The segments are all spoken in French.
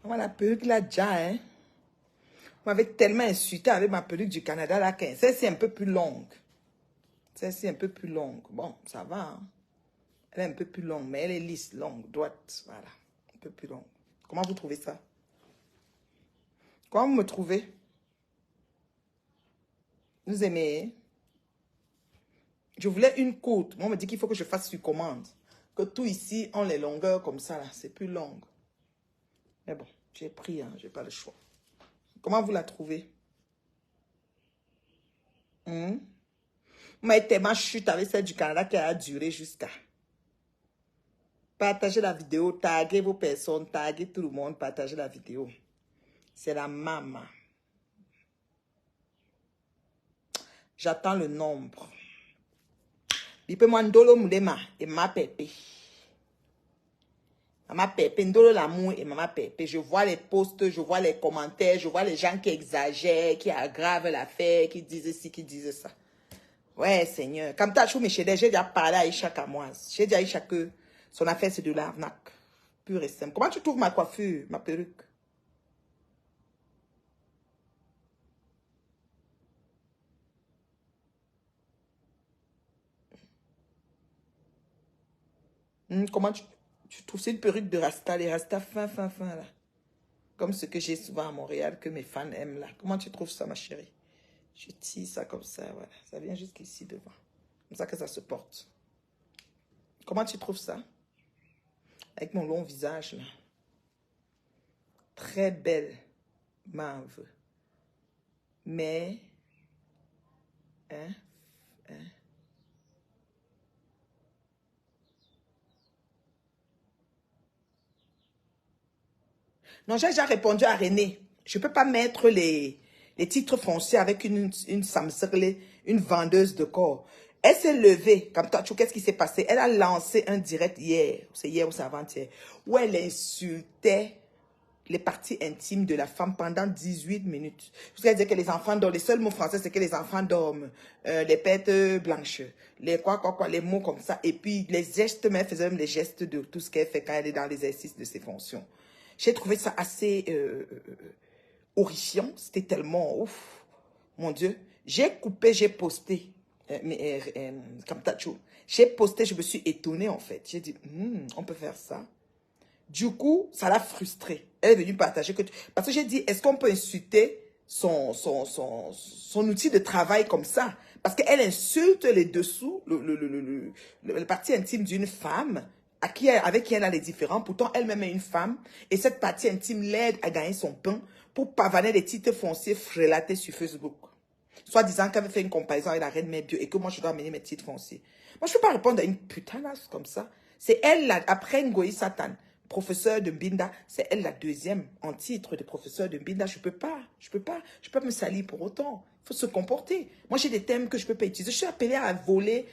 Voilà la perruque là, déjà, hein. Vous m'avez tellement insulté avec ma perruque du Canada là, celle-ci est un peu plus longue. Celle-ci est un peu plus longue. Bon, ça va, hein. Elle est un peu plus longue, mais elle est lisse, longue, droite. Voilà, un peu plus longue. Comment vous trouvez ça? Comment vous me trouvez? Vous aimez? Je voulais une courte. Moi, on me dit qu'il faut que je fasse sur commande. Que tout ici, on les longueurs comme ça, là. C'est plus long. Mais bon, j'ai pris, hein. J'ai pas le choix. Comment vous la trouvez? Vous m'avez tellement chute avec celle du Canada qui a duré jusqu'à. Partagez la vidéo, taguez vos personnes, taguez tout le monde, partagez la vidéo. C'est la maman. J'attends le nombre. Bipe-moi ndolo moulema et ma pépé. Maman Pépé, Ndolo l'amour et Maman Pépé. Je vois les posts, je vois les commentaires, je vois les gens qui exagèrent, qui aggravent l'affaire, qui disent ci, qui disent ça. Ouais, Seigneur. Comme t'as chou, mais j'ai déjà parlé à Aïcha Kamoise. J'ai dit à Aïcha que son affaire, c'est de l'arnaque. Pure et simple. Comment tu trouves ma coiffure, ma perruque? Comment tu trouves? C'est une perruque de Rasta, les Rasta fin, là. Comme ce que j'ai souvent à Montréal, que mes fans aiment là. Comment tu trouves ça, ma chérie? Je tisse ça comme ça, voilà. Ça vient jusqu'ici devant. Comme ça que ça se porte. Comment tu trouves ça? Avec mon long visage là. Très belle mauve. Mais, hein? Non, j'ai déjà répondu à René. Je ne peux pas mettre les titres fonciers avec une Samsung, une vendeuse de corps. Elle s'est levée, comme toi, qu'est-ce qui s'est passé? Elle a lancé un direct hier, c'est hier ou c'est avant-hier, où elle insultait les parties intimes de la femme pendant 18 minutes. Parce qu'elle disait que les enfants dorment, les seuls mots français, c'est que les enfants dorment, les pètes blanches, les les mots comme ça. Et puis, les gestes, mais elle faisait même les gestes de tout ce qu'elle fait quand elle est dans l'exercice de ses fonctions. J'ai trouvé ça assez horrifiant. C'était tellement ouf. Mon Dieu. J'ai coupé, j'ai posté. Comme Tachou. J'ai posté, je me suis étonnée en fait. J'ai dit, on peut faire ça. Du coup, ça l'a frustrée. Elle est venue partager que... Parce que j'ai dit, est-ce qu'on peut insulter son outil de travail comme ça? Parce qu'elle insulte les dessous, le partie intime d'une femme avec qui elle a les différends. Pourtant, elle-même est une femme. Et cette partie intime l'aide à gagner son pain pour pavaner des titres fonciers frélatés sur Facebook. Soit disant qu'elle avait fait une comparaison avec la reine mère bio et que moi, je dois amener mes titres fonciers. Moi, je ne peux pas répondre à une putanasse comme ça. C'est elle, après Ngoï Satan, professeur de Mbinda, c'est elle la deuxième en titre de professeur de Mbinda. Je peux pas me salir pour autant. Il faut se comporter. Moi, j'ai des thèmes que je peux pas utiliser. Je suis appelée à voler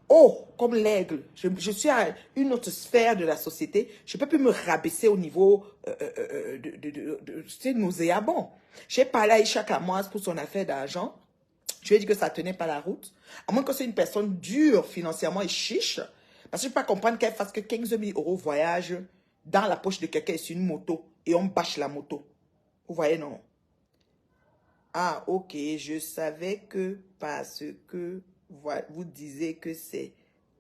haut, comme l'aigle. Je suis à une autre sphère de la société. Je peux plus me rabaisser au niveau c'est nauséabond. J'ai parlé à Aïcha Kamoise pour son affaire d'argent. Je lui ai dit que ça tenait pas la route. À moins que c'est une personne dure financièrement et chiche. Parce que je ne peux pas comprendre qu'elle fasse que 15 000 € voyage dans la poche de quelqu'un sur une moto et on bâche la moto. Vous voyez, non? Ah, ok, je savais que parce que vous disiez que c'est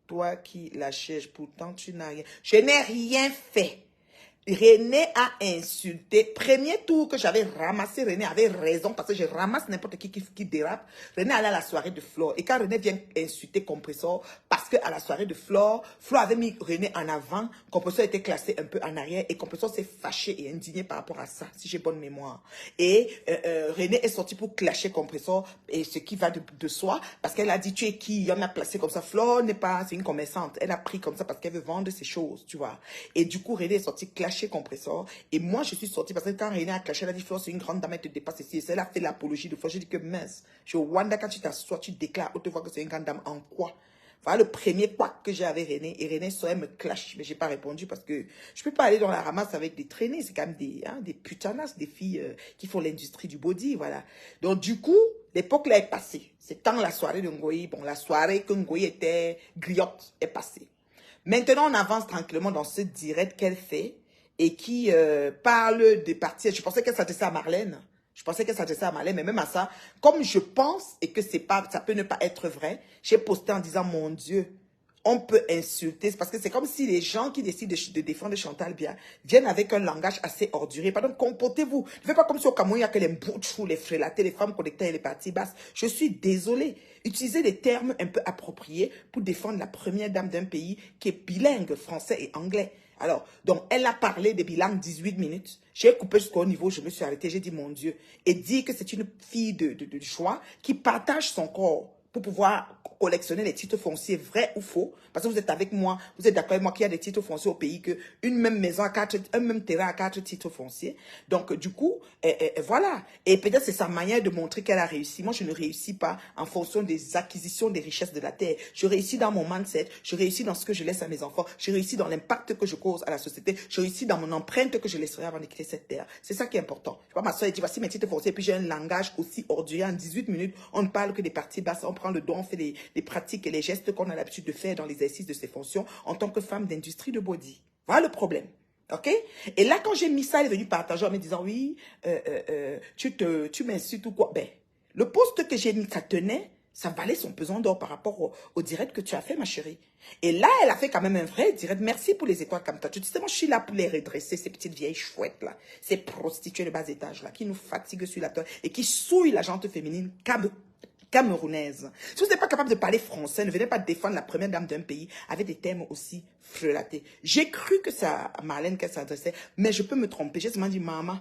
toi qui la cherches, pourtant tu n'as rien. Je n'ai rien fait. René a insulté. Premier tour que j'avais ramassé, René avait raison parce que je ramasse n'importe qui dérape. René allait à la soirée de Flore. Et quand René vient insulter Compressor, parce qu'à la soirée de Flore avait mis René en avant, Compressor était classé un peu en arrière et Compressor s'est fâché et indigné par rapport à ça, si j'ai bonne mémoire. Et René est sorti pour clasher Compressor, et ce qui va de soi, parce qu'elle a dit, tu es qui? Il en a placé comme ça. Flore n'est pas, c'est une commerçante. Elle a pris comme ça parce qu'elle veut vendre ses choses, tu vois. Et du coup, René est sorti clasher Compressor. Et moi, je suis sortie parce que quand René a clashé, elle a dit, Flore, c'est une grande dame, elle te dépasse ici. Et elle a fait l'apologie de Flore. J'ai dit que mince, je suis au Rwanda, quand tu t'assois, tu déclares haute voix que c'est une grande dame. En quoi? Voilà le premier quoi que j'ai avec René. Et René soit me clash. Mais je n'ai pas répondu parce que je ne peux pas aller dans la ramasse avec des traînées. C'est quand même des putanasses, des filles qui font l'industrie du body. Voilà. Donc, du coup, l'époque là est passée. C'est quand la soirée de Ngoï, bon, la soirée que Ngoï était griotte est passée. Maintenant, on avance tranquillement dans ce direct qu'elle fait. et qui parle des partis. Je pensais qu'elle s'adressait à Marlène. Je pensais qu'elle s'adressait à Marlène, mais même à ça, comme je pense et que c'est pas, ça peut ne pas être vrai, j'ai posté en disant, mon Dieu, on peut insulter. C'est parce que c'est comme si les gens qui décident de défendre Chantal Biya viennent avec un langage assez ordurier. Pardon, comportez-vous. Ne faites pas comme si au Cameroun, il n'y a que les bouchous, les frélatés, les femmes connectées et les parties basses. Je suis désolée. Utilisez des termes un peu appropriés pour défendre la première dame d'un pays qui est bilingue, français et anglais. Alors, donc, elle a parlé des bilangues 18 minutes. J'ai coupé jusqu'au niveau, je me suis arrêtée, j'ai dit, mon Dieu. Et dit que c'est une fille de choix qui partage son corps pour pouvoir collectionner les titres fonciers, vrais ou faux. Parce que vous êtes avec moi, vous êtes d'accord avec moi qu'il y a des titres fonciers au pays, que une même maison à un même terrain à 4 titres fonciers. Donc, du coup, voilà. Et peut-être c'est sa manière de montrer qu'elle a réussi. Moi, je ne réussis pas en fonction des acquisitions des richesses de la terre. Je réussis dans mon mindset, je réussis dans ce que je laisse à mes enfants, je réussis dans l'impact que je cause à la société, je réussis dans mon empreinte que je laisserai avant de quitter cette terre. C'est ça qui est important. Je vois ma soeur dit, voici mes titres fonciers, puis j'ai un langage aussi ordurier. En 18 minutes, on ne parle que des parties basses, on prend le dos, on fait les pratiques et les gestes qu'on a l'habitude de faire dans l'exercice de ses fonctions en tant que femme d'industrie de body. Voilà le problème. OK? Et là, quand j'ai mis ça, elle est venue partager en me disant, oui, tu m'insultes ou quoi? Ben, le poste que j'ai mis, ça tenait, ça valait son pesant d'or par rapport au direct que tu as fait, ma chérie. Et là, elle a fait quand même un vrai direct. Merci pour les étoiles comme ça. Tu sais, moi, je suis là pour les redresser, ces petites vieilles chouettes là, ces prostituées de bas étage là, qui nous fatiguent sur la toile et qui souillent la gente féminine camerounaise. Si vous n'êtes pas capable de parler français, ne venez pas défendre la première dame d'un pays avec des termes aussi frelatés. J'ai cru que c'est à Marlène qu'elle s'adressait, mais je peux me tromper. J'ai seulement dit, maman,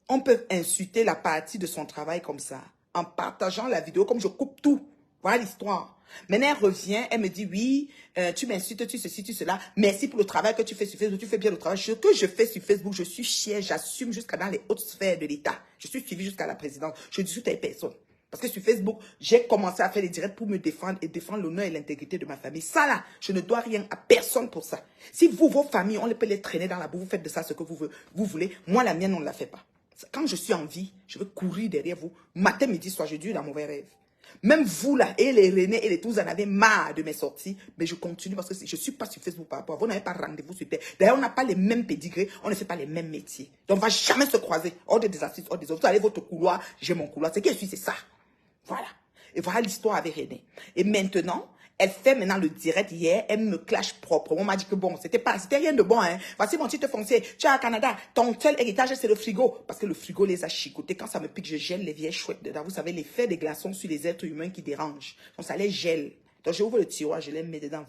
on peut insulter la partie de son travail comme ça, en partageant la vidéo, comme je coupe tout. Voilà l'histoire. Maintenant, elle revient, elle me dit, oui, tu m'insultes, tu ceci, tu cela. Merci pour le travail que tu fais sur Facebook. Tu fais bien le travail. Ce que je fais sur Facebook, je suis fière, j'assume jusqu'à dans les hautes sphères de l'État. Je suis suivie jusqu'à la présidence. Je dis toutes les personnes. Parce que sur Facebook, j'ai commencé à faire des directs pour me défendre et défendre l'honneur et l'intégrité de ma famille. Ça là, je ne dois rien à personne pour ça. Si vous, vos familles, on peut les traîner dans la boue, vous faites de ça ce que vous voulez. Moi, la mienne, on ne la fait pas. Quand je suis en vie, je veux courir derrière vous. Matin, midi, soir, je dure dans mauvais rêve. Même vous là, et les René et les tous, vous en avez marre de mes sorties, mais je continue parce que je ne suis pas sur Facebook par rapport à vous. Vous n'avez pas rendez-vous sur Terre. D'ailleurs, on n'a pas les mêmes pédigrés, on ne fait pas les mêmes métiers. Donc, on ne va jamais se croiser. Hors des assises, hors des autres. Vous allez votre couloir, j'ai mon couloir. C'est qui je suis, c'est ça. Voilà. Et voilà l'histoire avec René. Et maintenant, elle fait maintenant le direct hier, elle me clash propre. On m'a dit que bon, c'était rien de bon, hein. Voici mon titre foncier. Tu es à Canada, ton seul héritage, c'est le frigo. Parce que le frigo les a chicotés. Quand ça me pique, je gèle les vieilles chouettes dedans. Vous savez, l'effet des glaçons sur les êtres humains qui dérangent. Donc ça les gèle. Donc j'ouvre le tiroir, je les mets dedans.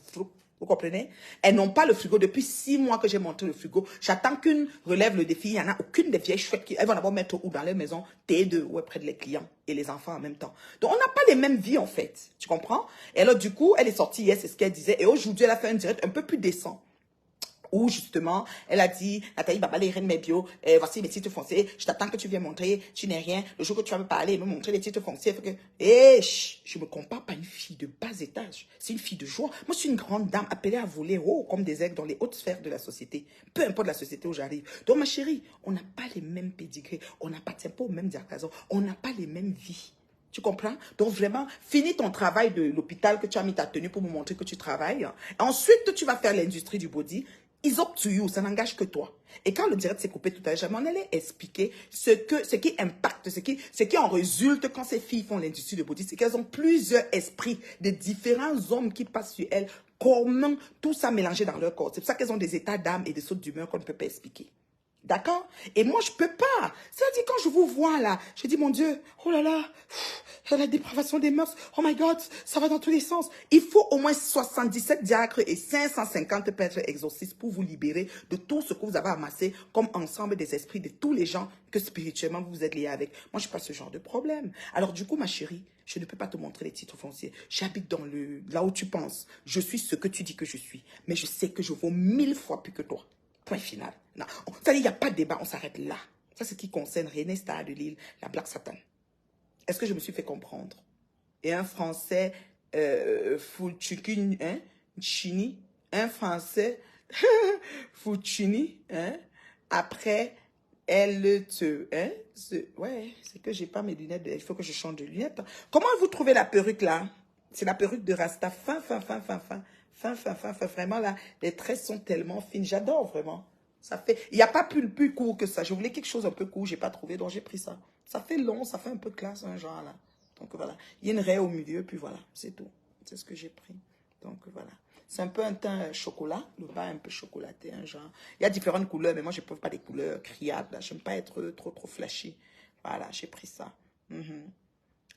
Vous comprenez? Elles n'ont pas le frigo. Depuis 6 mois que j'ai monté le frigo, j'attends qu'une relève le défi. Il n'y en a aucune des vieilles chouettes qui elles vont d'abord mettre où dans leur maison, T2, ou près de les clients et les enfants en même temps. Donc, on n'a pas les mêmes vies, en fait. Tu comprends? Et alors, du coup, elle est sortie hier, c'est ce qu'elle disait. Et aujourd'hui, elle a fait un direct un peu plus décent. Où justement, elle a dit, Nathalie Baba, les reines mes bio, voici mes titres fonciers, je t'attends que tu viennes montrer, tu n'es rien, le jour que tu vas me parler, me montrer les titres fonciers, fait que, je me compare pas à une fille de bas étage, c'est une fille de joie. Moi, je suis une grande dame appelée à voler haut comme des aigles dans les hautes sphères de la société, peu importe la société où j'arrive. Donc, ma chérie, on n'a pas les mêmes pédigrés, on n'a pas pas au même diapason, on n'a pas les mêmes vies. Tu comprends? Donc vraiment, finis ton travail de l'hôpital que tu as mis ta tenue pour me montrer que tu travailles. Ensuite, tu vas faire l'industrie du body. It's up to you, ça n'engage que toi. Et quand le direct s'est coupé tout à l'heure, j'aimerais aller expliquer ce qui impacte, ce qui en résulte quand ces filles font l'industrie de body, c'est qu'elles ont plusieurs esprits de différents hommes qui passent sur elles, comment tout ça mélangé dans leur corps. C'est pour ça qu'elles ont des états d'âme et des sautes d'humeur qu'on ne peut pas expliquer. D'accord? Et moi, je peux pas. C'est-à-dire, quand je vous vois là, je dis, mon Dieu, oh là là, la dépravation des mœurs, oh my God, ça va dans tous les sens. Il faut au moins 77 diacres et 550 prêtres exorcistes pour vous libérer de tout ce que vous avez amassé comme ensemble des esprits de tous les gens que spirituellement vous êtes liés avec. Moi, je n'ai pas ce genre de problème. Alors, du coup, ma chérie, je ne peux pas te montrer les titres fonciers. J'habite là où tu penses. Je suis ce que tu dis que je suis. Mais je sais que je vaux 1000 fois plus que toi. Point final. Non. C'est-à-dire, il n'y a pas de débat, on s'arrête là. Ça, c'est ce qui concerne René Star de Lille, la Black Satan. Est-ce que je me suis fait comprendre? Et un Français, Fouchukini, hein? Chini, un Français, Fouchini, hein? Après, elle te, hein? Ouais, c'est que j'ai pas mes lunettes, il faut que je change de lunettes. Comment vous trouvez la perruque là? C'est la perruque de Rasta, fin. Vraiment là, les traits sont tellement fines, j'adore vraiment. Ça fait, il n'y a pas plus court que ça. Je voulais quelque chose un peu court, j'ai pas trouvé, donc j'ai pris ça. Ça fait long, ça fait un peu classe, un genre là. Donc voilà. Il y a une raie au milieu, puis voilà, c'est tout. C'est ce que j'ai pris. Donc voilà. C'est un peu un teint chocolat, le bas est un peu chocolaté, un genre. Il y a différentes couleurs, mais moi je ne préfère pas des couleurs criardes. Je n'aime pas être trop flashy. Voilà, j'ai pris ça.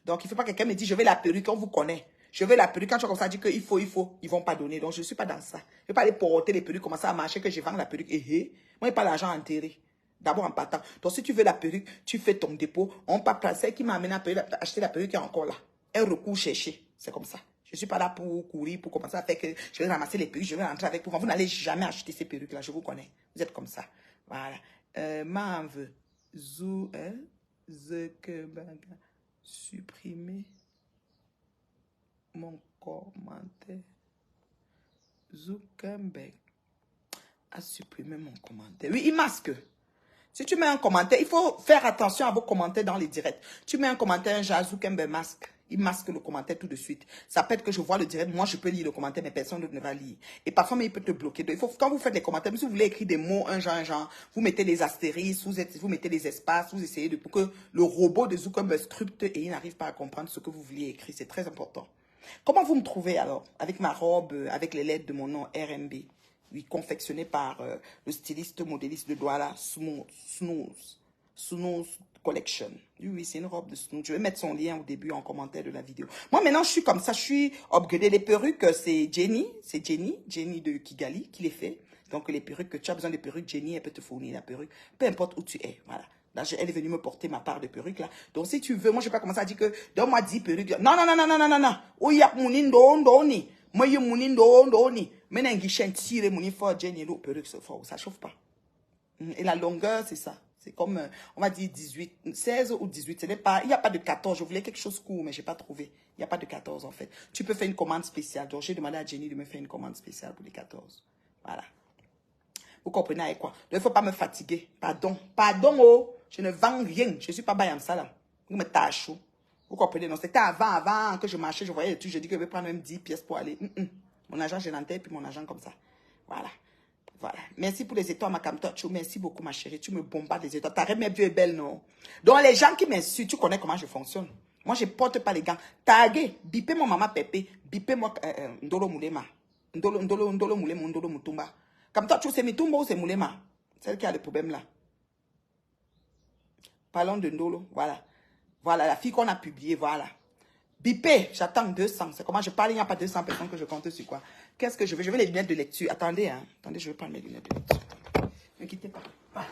Donc il ne faut pas que quelqu'un me dise, je veux la perruque, on vous connaît. Je veux la perruque, quand tu as comme ça, dit qu'il faut, ils ne vont pas donner. Donc je ne suis pas dans ça. Je ne vais pas aller porter les perruques, commencer à marcher, que je vends la perruque. Moi, je n'ai pas l'argent enterré. D'abord en partant. Donc si tu veux la perruque, tu fais ton dépôt. On part placer qui m'a amené à acheter la perruque qui est encore là. Un recours cherché. C'est comme ça. Je ne suis pas là pour courir, pour commencer à faire que je vais ramasser les perruques, je vais rentrer avec vous. Vous n'allez jamais acheter ces perruques-là, je vous connais. Vous êtes comme ça. Voilà. Marv, Zuckerberg, supprimer mon commentaire. Zuckerberg a supprimé mon commentaire. Oui, il masque. Si tu mets un commentaire, il faut faire attention à vos commentaires dans les directs. Tu mets un commentaire, un genre Zuckerberg masque. Il masque le commentaire tout de suite. Ça peut être que je vois le direct, moi je peux lire le commentaire, mais personne d'autre ne va lire. Et parfois, mais il peut te bloquer. Donc, il faut, quand vous faites les commentaires, si vous voulez écrire des mots, un genre, vous mettez les astérisques, vous mettez les espaces, vous essayez pour que le robot de Zuckerberg scripte et il n'arrive pas à comprendre ce que vous vouliez écrire. C'est très important. Comment vous me trouvez alors? Avec ma robe, avec les lettres de mon nom RMB. Oui, confectionné par le styliste modéliste de Douala, Snooze Collection. Oui, c'est une robe de Snooze. Je vais mettre son lien au début en commentaire de la vidéo. Moi, maintenant, je suis comme ça, je suis upgradée. Les perruques, c'est Jenny de Kigali qui les fait. Donc, les perruques, que tu as besoin de perruques, Jenny, elle peut te fournir la perruque. Peu importe où tu es, voilà. Là, elle est venue me porter ma part de perruque, là. Donc, si tu veux, moi, je vais pas commencer à dire que, donne-moi 10 perruques. Non, non, non, non, non, non, non, non. Oh, y a mon indoni. Moi, y a mon indoni. Mais n'a guichet tiré mon fort Jenny, l'eau perruque, ça chauffe pas. Et la longueur, c'est ça. C'est comme, on va dire 18, 16 ou 18. Il n'y a pas de 14. Je voulais quelque chose court, mais je n'ai pas trouvé. Il n'y a pas de 14, en fait. Tu peux faire une commande spéciale. Donc, j'ai demandé à Jenny de me faire une commande spéciale pour les 14. Voilà. Vous comprenez avec quoi? Il ne faut pas me fatiguer. Pardon. Pardon, oh. Je ne vends rien. Je ne suis pas Bayam Salam. Vous me tâchez. Vous comprenez? Non, c'était avant que je marchais. Je voyais tout. Je dis que je vais prendre même 10 pièces pour aller. Mon agent, j'ai l'antenne, puis mon agent comme ça. Voilà. Voilà. Merci pour les étoiles, ma camtoche. Merci beaucoup, ma chérie. Tu me bombardes les étoiles. Ta reine est belle, non? Donc, les gens qui m'insultent, tu connais comment je fonctionne. Moi, je ne porte pas les gants. Taguez, bipez mon maman Pépé, bipez moi Ndolo Moulema. Ndolo Moulema, Ndolo Moutumba. Comme toi, tu sais, Mitumba ou c'est Moulema? Celle qui a le problème là. Parlons de Ndolo, voilà. Voilà, la fille qu'on a publiée, voilà. Bipé, j'attends 200. C'est comment je parle, il n'y a pas 200 personnes que je compte sur quoi. Qu'est-ce que je veux? Je veux les lunettes de lecture. Attendez, hein. Attendez, je vais prendre mes lunettes de lecture. Ne quittez pas. Voilà.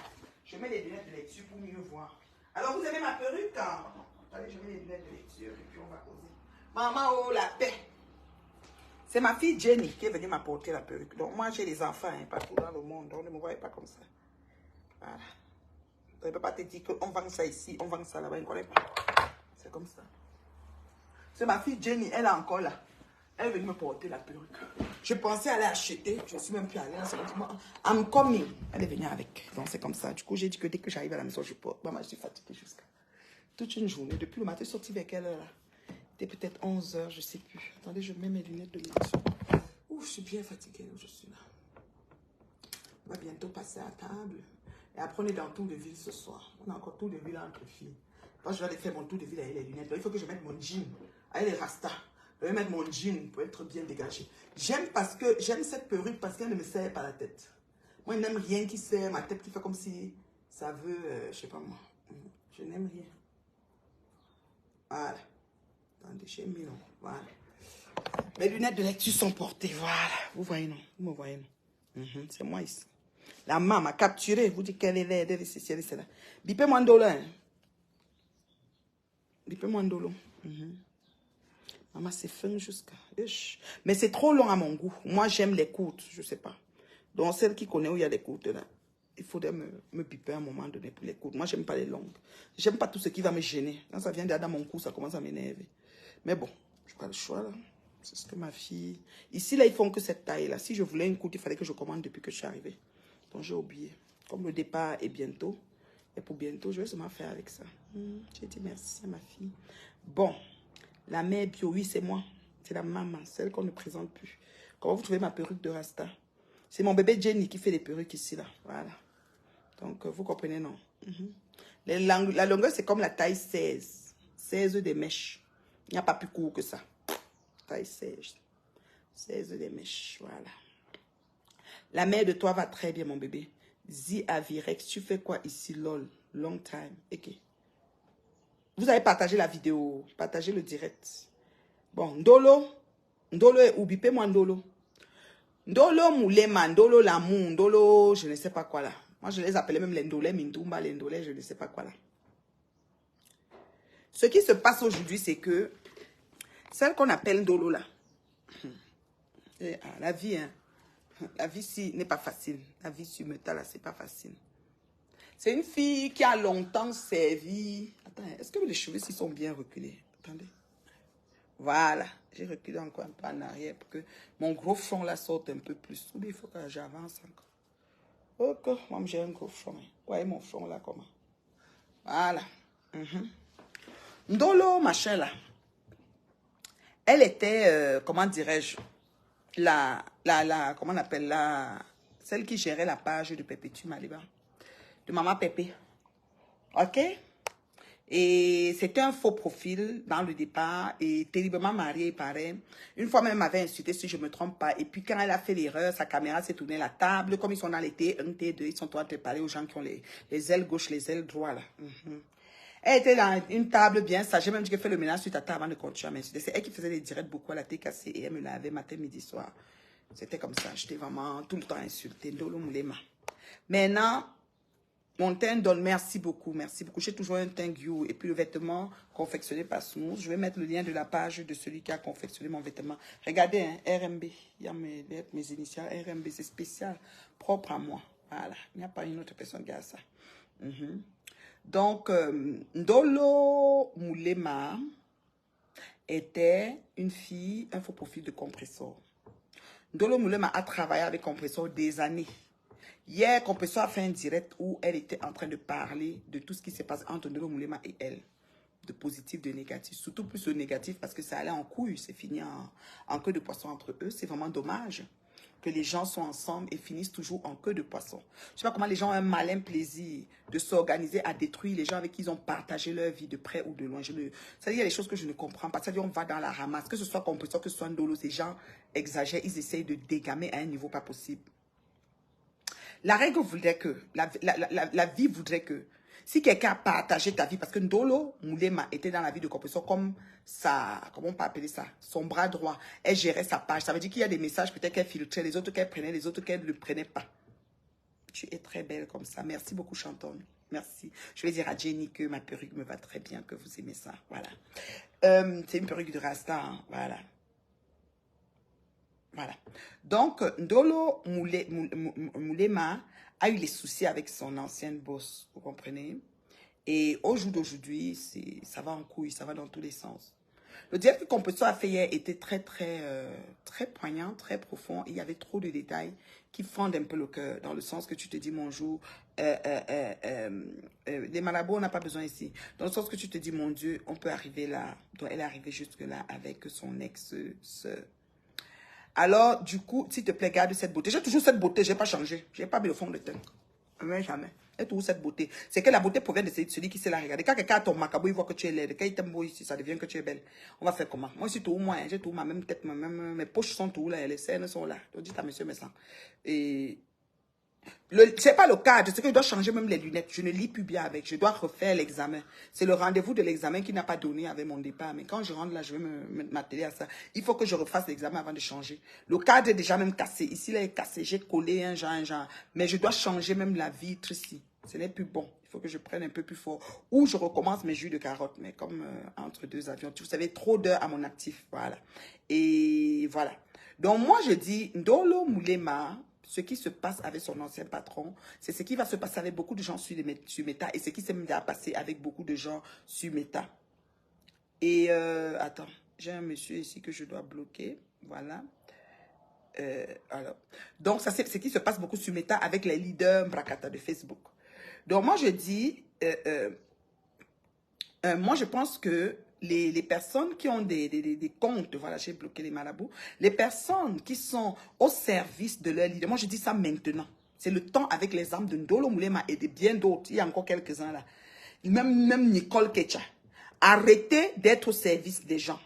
Je mets les lunettes de lecture pour mieux voir. Alors, vous aimez ma perruque? Hein? Attendez, je mets les lunettes de lecture et puis on va causer. Maman, oh, la paix. C'est ma fille Jenny qui est venue m'apporter la perruque. Donc, moi, j'ai les enfants hein, partout dans le monde. Donc, ne me voyez pas comme ça. Voilà. Je ne peux pas te dire qu'on vend ça ici, on vend ça là-bas. Je ne connais pas. C'est comme ça. C'est ma fille Jenny, elle est encore là. Elle est venue me porter la perruque. Je pensais aller acheter. Je ne suis même plus allée. I'm coming. Elle est venue avec. Donc, c'est comme ça. Du coup, j'ai dit que dès que j'arrive à la maison, je porte. Maman, je suis fatiguée jusqu'à toute une journée. Depuis le matin, je suis sortie vers quelle heure là? C'était peut-être 11 h, je ne sais plus. Attendez, je mets mes lunettes de lecture. Ouh, je suis bien fatiguée. Je suis là. On va bientôt passer à table. Et après, on est dans le tour de ville ce soir. On a encore tour de ville entre filles. Quand je vais aller faire mon tour de ville avec les lunettes, il faut que je mette mon jean avec les rastas. Je vais mettre mon jean pour être bien dégagé. J'aime cette perruque parce qu'elle ne me serre pas la tête. Moi, je n'aime rien qui serre ma tête, qui fait comme si ça veut, je sais pas moi. Je n'aime rien. Voilà. Attendez, j'ai mis non. Voilà. Mes lunettes de lecture sont portées. Voilà. Vous voyez non? Vous me voyez non? C'est moi ici. La maman m'a capturé. Vous dites qu'elle est là, elle est ici, elle est là. Bipez-moi un dollar. Hein? Bipez-moi un dollar. Maman, c'est fin jusqu'à... Mais c'est trop long à mon goût. Moi, j'aime les courtes, je ne sais pas. Donc, celle qui connaît où il y a les courtes, là, il faudrait me piper à un moment donné pour les courtes. Moi, j'aime pas les longues. J'aime pas tout ce qui va me gêner. Quand ça vient derrière dans mon cou, ça commence à m'énerver. Mais bon, je n'ai pas le choix, là. C'est ce que ma fille... Ici, là, ils font que cette taille-là. Si je voulais une courte, il fallait que je commande depuis que je suis arrivée. Donc, j'ai oublié. Comme le départ est bientôt, et pour bientôt, je vais seulement faire avec ça. J'ai dit merci à ma fille. Bon. La mère bio, oui, c'est moi. C'est la maman, celle qu'on ne présente plus. Comment vous trouvez ma perruque de Rasta? C'est mon bébé Jenny qui fait les perruques ici, là. Voilà. Donc, vous comprenez, non? La longueur, c'est comme la taille 16. 16 des mèches. Il n'y a pas plus court que ça. Taille 16. 16 des mèches, voilà. La mère de toi va très bien, mon bébé. Zi Avirex, tu fais quoi ici, lol? Long time. Ok. Vous avez partagé la vidéo. Partagez le direct. Bon, Ndolo. Ndolo est où? Bipez-moi Ndolo. Ndolo Moulema, Ndolo Lamou, Ndolo, je ne sais pas quoi là. Moi, je les appelais même les Ndolé Mindumba, les Ndolé, je ne sais pas quoi là. Ce qui se passe aujourd'hui, c'est que celle qu'on appelle Ndolo là, la vie, hein, la vie ici n'est pas facile. La vie sur Meta là, c'est pas facile. C'est une fille qui a longtemps servi. Attends, est-ce que les cheveux ici sont bien reculés? Attendez. Voilà, j'ai reculé encore un peu en arrière pour que mon gros front là sorte un peu plus. Ou bien il faut que j'avance encore. Ok, moi j'ai un gros front. Vous voyez mon front là comment? Voilà. Ndolo, machin là. Elle était, comment dirais-je, comment on appelle celle qui gérait la page de Pépétu Maliba. De Maman Pépé. Ok? Et c'était un faux profil dans le départ et terriblement marié, il paraît. Une fois même, elle m'avait insulté si je ne me trompe pas. Et puis quand elle a fait l'erreur, sa caméra s'est tournée à la table. Comme ils sont dans les T1, T2, ils sont en train de parler aux gens qui ont les ailes gauches, les ailes droites. Là. Elle était dans une table bien sage. J'ai même dit qu'elle fait le ménage sur ta table avant de continuer à m'insulter. C'est elle qui faisait les directs beaucoup à la TKC et elle me lavait matin, midi, soir. C'était comme ça. J'étais vraiment tout le temps insultée. Ndolo Moulema. Maintenant, mon teint donne, merci beaucoup. J'ai toujours un teint Guy et puis le vêtement confectionné par Smooth. Je vais mettre le lien de la page de celui qui a confectionné mon vêtement. Regardez, hein, RMB. Il y a mes initiales. RMB, c'est spécial, propre à moi. Voilà. Il n'y a pas une autre personne qui a ça. Donc, Ndolo Moulema était une fille, un faux profil de Compressor. Ndolo Moulema a travaillé avec Compressor des années. Hier, Compressor a fait un direct où elle était en train de parler de tout ce qui s'est passé entre Ndolo Moulema et elle. De positif, de négatif. Surtout plus le négatif parce que ça allait en couille. C'est fini en queue de poisson entre eux. C'est vraiment dommage que les gens sont ensemble et finissent toujours en queue de poisson. Je ne sais pas comment les gens ont un malin plaisir de s'organiser à détruire les gens avec qui ils ont partagé leur vie de près ou de loin. C'est-à-dire, il y a des choses que je ne comprends pas. C'est-à-dire, on va dans la ramasse. Que ce soit Compressor, que ce soit Ndolo, ces gens exagèrent. Ils essayent de dégamer à un niveau pas possible. La règle voudrait que, la vie voudrait que, si quelqu'un a partagé ta vie, parce que Ndolo Moulema était dans la vie de Compressor comme ça, comment on peut appeler ça, son bras droit, elle gérait sa page. Ça veut dire qu'il y a des messages peut-être qu'elle filtrait, les autres qu'elle prenait, les autres qu'elle ne prenaient pas. Tu es très belle comme ça. Merci beaucoup, Chantonne. Merci. Je vais dire à Jenny que ma perruque me va très bien, que vous aimez ça. Voilà. C'est une perruque de Rasta, hein. Voilà. Voilà. Donc, Ndolo Moulema a eu les soucis avec son ancienne boss, vous comprenez? Et au jour d'aujourd'hui, ça va en couille, ça va dans tous les sens. Le direct que Compressor a fait hier était très poignant, très profond. Il y avait trop de détails qui fendent un peu le cœur, dans le sens que tu te dis, mon jour, les marabouts, on n'a pas besoin ici. Dans le sens que tu te dis, mon Dieu, on peut arriver là. Donc, elle est arrivée jusque-là avec son ex-sœur. Alors, du coup, s'il te plaît, garde cette beauté. J'ai toujours cette beauté, je n'ai pas changé. Je n'ai pas mis le fond de teint. Mais jamais. J'ai toujours cette beauté. C'est que la beauté provient de celui qui sait la regarder. Quand quelqu'un a ton macabou, il voit que tu es laide. Quand il t'aime beau ici, ça devient que tu es belle. On va faire comment? Moi, je suis tout moi, j'ai tout ma même tête, mes poches sont tout là, les scènes sont là. Donc, dites à monsieur Messan. Et c'est pas le cadre, c'est que je dois changer même les lunettes. Je ne lis plus bien avec. Je dois refaire l'examen. C'est le rendez-vous de l'examen qui n'a pas donné avec mon départ. Mais quand je rentre là, je vais m'atteler à ça. Il faut que je refasse l'examen avant de changer. Le cadre est déjà même cassé. Ici, là, il est cassé. J'ai collé un genre. Mais je dois changer même la vitre ici. Ce n'est plus bon. Il faut que je prenne un peu plus fort. Ou je recommence mes jus de carotte. Mais comme entre deux avions. Vous savez, trop d'heures à mon actif. Voilà. Et voilà. Donc, moi, je dis, Ndolo Moulema, ce qui se passe avec son ancien patron, c'est ce qui va se passer avec beaucoup de gens sur Meta et ce qui s'est déjà passé avec beaucoup de gens sur Meta. Et attends, j'ai un monsieur ici que je dois bloquer. Voilà. Alors, donc, ça c'est ce qui se passe beaucoup sur Meta avec les leaders Brakata de Facebook. Donc, moi, je dis, moi, je pense que les personnes qui ont des comptes, voilà, j'ai bloqué les marabouts, les personnes qui sont au service de leur leader, moi je dis ça maintenant. C'est le temps avec les âmes de Ndolo Moulema et de bien d'autres. Il y a encore quelques-uns là. Même Nicole Ketcha. Arrêtez d'être au service des gens.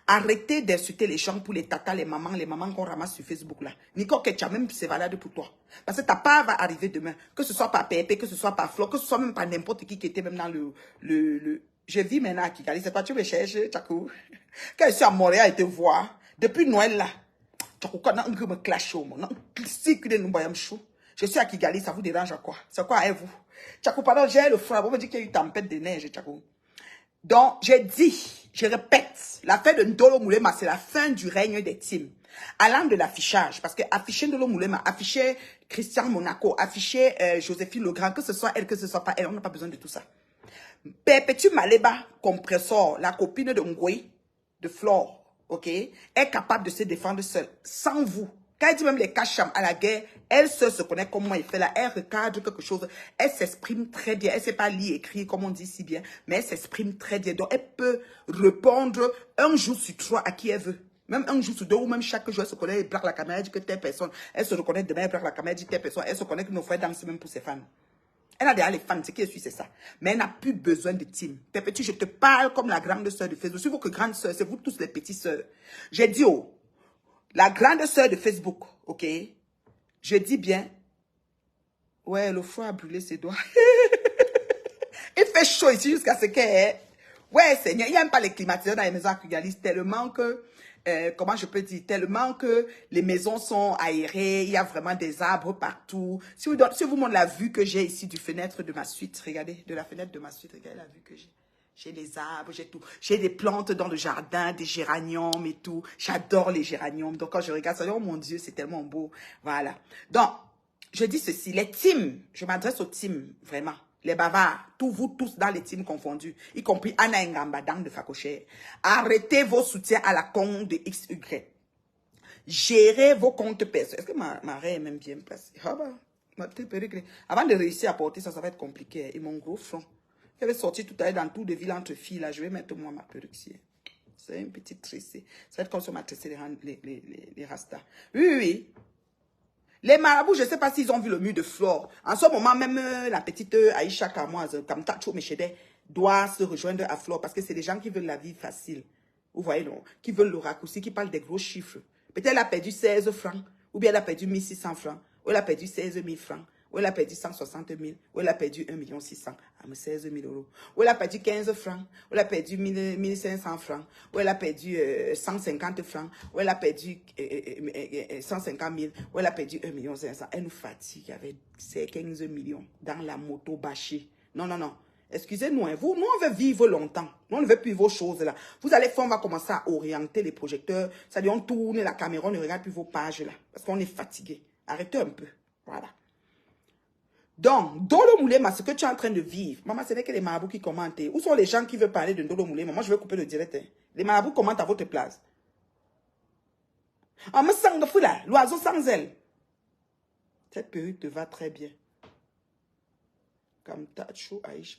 Arrêtez d'insulter les gens pour les tatas, les mamans qu'on ramasse sur Facebook là. Nicole Ketcha, même c'est valable pour toi. Parce que ta part va arriver demain. Que ce soit par Pépé, que ce soit par Flo, que ce soit même par n'importe qui était même dans Je vis maintenant à Kigali. C'est quoi tu me cherches, Tchakou? Quand je suis à Montréal, et te voir. Depuis Noël là. Tchakou, quand on me clash au monde. Je suis à Kigali, ça vous dérange à quoi? C'est quoi, vous? Tchakou, pardon, j'ai le froid. Vous me dites qu'il y a eu une tempête de neige, Tchakou. Donc, j'ai dit, je répète, l'affaire de Ndolo Moulema, c'est la fin du règne des teams. Allant de l'affichage, parce que afficher Ndolo Moulema, afficher Christian Monaco, afficher Joséphine Legrand, que ce soit elle, que ce soit pas elle, on n'a pas besoin de tout ça. Perpétue Maleba, compressor, la copine de Ngoué, de Flore, ok, est capable de se défendre seule, sans vous. Quand elle dit même les cachams à la guerre, elle seule se connaît comment elle fait là, elle recadre quelque chose, elle s'exprime très bien, elle ne sait pas lire, écrire comme on dit si bien, mais elle s'exprime très bien, donc elle peut répondre un jour sur 3 à qui elle veut. Même un jour sur 2 ou même chaque jour, elle se connaît, elle braque la caméra, elle dit que telle personne, elle se reconnaît demain, elle braque la caméra, elle dit telle personne, elle se connaît que nos frères dansent même pour ses fans. Elle a déjà les fans, ce qui est sûr, c'est ça. Mais elle n'a plus besoin de team. Pépétu, je te parle comme la grande sœur de Facebook. C'est vous que grande sœur, c'est vous tous les petits sœurs. J'ai dit, oh, la grande sœur de Facebook, ok? Je dis bien, ouais, le froid a brûlé ses doigts. Il fait chaud ici jusqu'à ce qu'elle... Ouais, Seigneur, il n'y a même pas les climatiseurs dans les maisons à Kigali, tellement que... comment je peux dire, tellement que les maisons sont aérées, il y a vraiment des arbres partout. Si vous montrez la vue que j'ai ici du fenêtre de ma suite, regardez, de la fenêtre de ma suite, regardez la vue que j'ai. J'ai les arbres, j'ai tout. J'ai des plantes dans le jardin, des géraniums et tout. J'adore les géraniums. Donc quand je regarde ça, oh mon Dieu, c'est tellement beau. Voilà. Donc, je dis ceci, les teams, je m'adresse aux teams, vraiment. Les bavards, vous tous dans les teams confondus, y compris Anna Ngamba, dans de Fakoché. Arrêtez vos soutiens à la compte de XY. Gérez vos comptes personnels. Est-ce que ma raie est même bien placée? Ah bah, ma petite perruque. Avant de réussir à porter ça, ça va être compliqué. Et mon gros front. Je vais sortir tout à l'heure dans tout de ville entre filles, là. Je vais mettre moi ma perruque ici. C'est une petite tressée. Ça va être comme ça, ma tressée, les rastas. Oui, oui, oui. Les marabouts, je ne sais pas s'ils ont vu le mur de Flore. En ce moment, même la petite Aïcha Kamoise, comme Tacho Mechede, doit se rejoindre à Flore parce que c'est des gens qui veulent la vie facile. Vous voyez, non? Qui veulent le raccourci, qui parlent des gros chiffres. Peut-être elle a perdu 16 francs, ou bien elle a perdu 1600 francs, ou elle a perdu 16 000 francs, ou elle a perdu 160 000, ou elle a perdu 1 600 000, ah, mais 16 000 euros. Ou elle a perdu 15 francs, ou elle a perdu 1500 francs, ou elle a perdu 150 francs, ou elle a perdu 150 000, ou elle a perdu 1 500 000. Elle nous fatigue avec ces 15 millions dans la moto bâchée. Non, non, non. Excusez-nous, hein, nous, on veut vivre longtemps. Nous, on ne veut plus vos choses là. Vous allez faire, on va commencer à orienter les projecteurs. C'est-à-dire, on tourne la caméra, on ne regarde plus vos pages là. Parce qu'on est fatigué. Arrêtez un peu. Voilà. Donc, Ndolo Moulema, ce que tu es en train de vivre, maman, ce n'est que les marabouts qui commentent. Où sont les gens qui veulent parler de Ndolo Moulema? Moi, je vais couper le direct. Hein. Les marabouts commentent à votre place. Ah, me sang de fou là, l'oiseau sans aile. Cette perruque te va très bien. Comme Tacho Aïcha.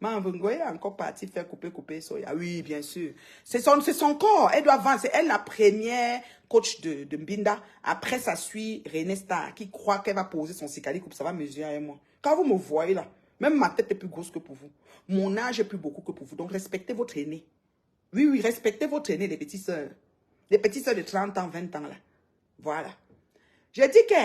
Manvengoye est encore partie faire couper soya. Oui, bien sûr. C'est son corps. Elle doit vendre. C'est elle la première coach de Mbinda. Après, ça suit René Star qui croit qu'elle va poser son cicali coupe. Ça va mesurer avec moi. Quand vous me voyez là, même ma tête est plus grosse que pour vous. Mon âge est plus beaucoup que pour vous. Donc, respectez votre aîné. Oui, oui, respectez votre aîné, les petites sœurs. Les petites sœurs de 30 ans, 20 ans là. Voilà. J'ai dit que...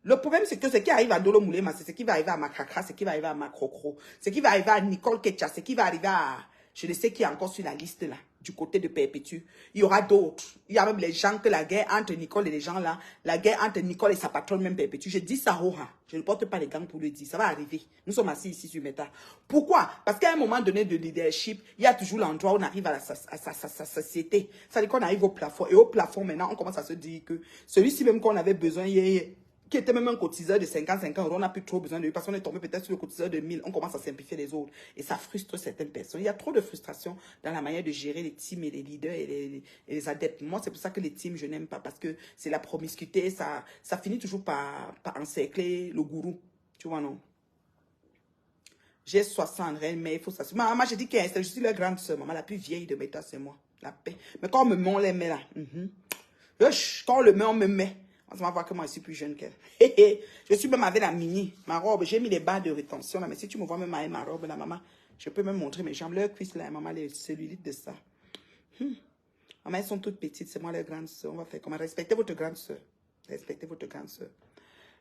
Le problème, c'est que ce qui arrive à Ndolo Moulema, c'est ce qui va arriver à Makrakra, ce qui va arriver à Makrokro, ce qui va arriver à Nicole Ketcha, ce qui va arriver à... Je ne sais qui est encore sur la liste là, du côté de Perpétue. Il y aura d'autres. Il y a même les gens que la guerre entre Nicole et les gens là, la guerre entre Nicole et sa patronne même Perpétue. Je dis ça, Roha. Je ne porte pas les gants pour le dire. Ça va arriver. Nous sommes assis ici sur Meta. Pourquoi? Parce qu'à un moment donné de leadership, il y a toujours l'endroit où on arrive à sa société. Ça veut dire qu'on arrive au plafond. Et au plafond, maintenant, on commence à se dire que celui-ci même qu'on avait besoin hier, qui était même un cotiseur de 50 euros, on n'a plus trop besoin de lui parce qu'on est tombé peut-être sur le cotiseur de 1000, on commence à simplifier les autres. Et ça frustre certaines personnes. Il y a trop de frustration dans la manière de gérer les teams et les leaders et les adeptes. Moi, c'est pour ça que les teams, je n'aime pas parce que c'est la promiscuité, ça finit toujours par encercler le gourou. Tu vois, non? J'ai 60 reines, mais il faut s'assurer. Maman, je dis qu'elle je suis la grande soeur. Maman, la plus vieille de mes tas, c'est moi. La paix. Mais quand on me met, on les met là. Quand on le met, on me met. On va voir que moi, je suis plus jeune qu'elle. Je suis même avec la mini. Ma robe, j'ai mis les barres de rétention là. Mais si tu me vois même avec ma robe là, maman, je peux même montrer mes jambes. Leurs cuisses là, maman, les cellulites de ça. Maman, elles sont toutes petites. C'est moi la grande soeur. On va faire comment? Respectez votre grande soeur. Respectez votre grande soeur.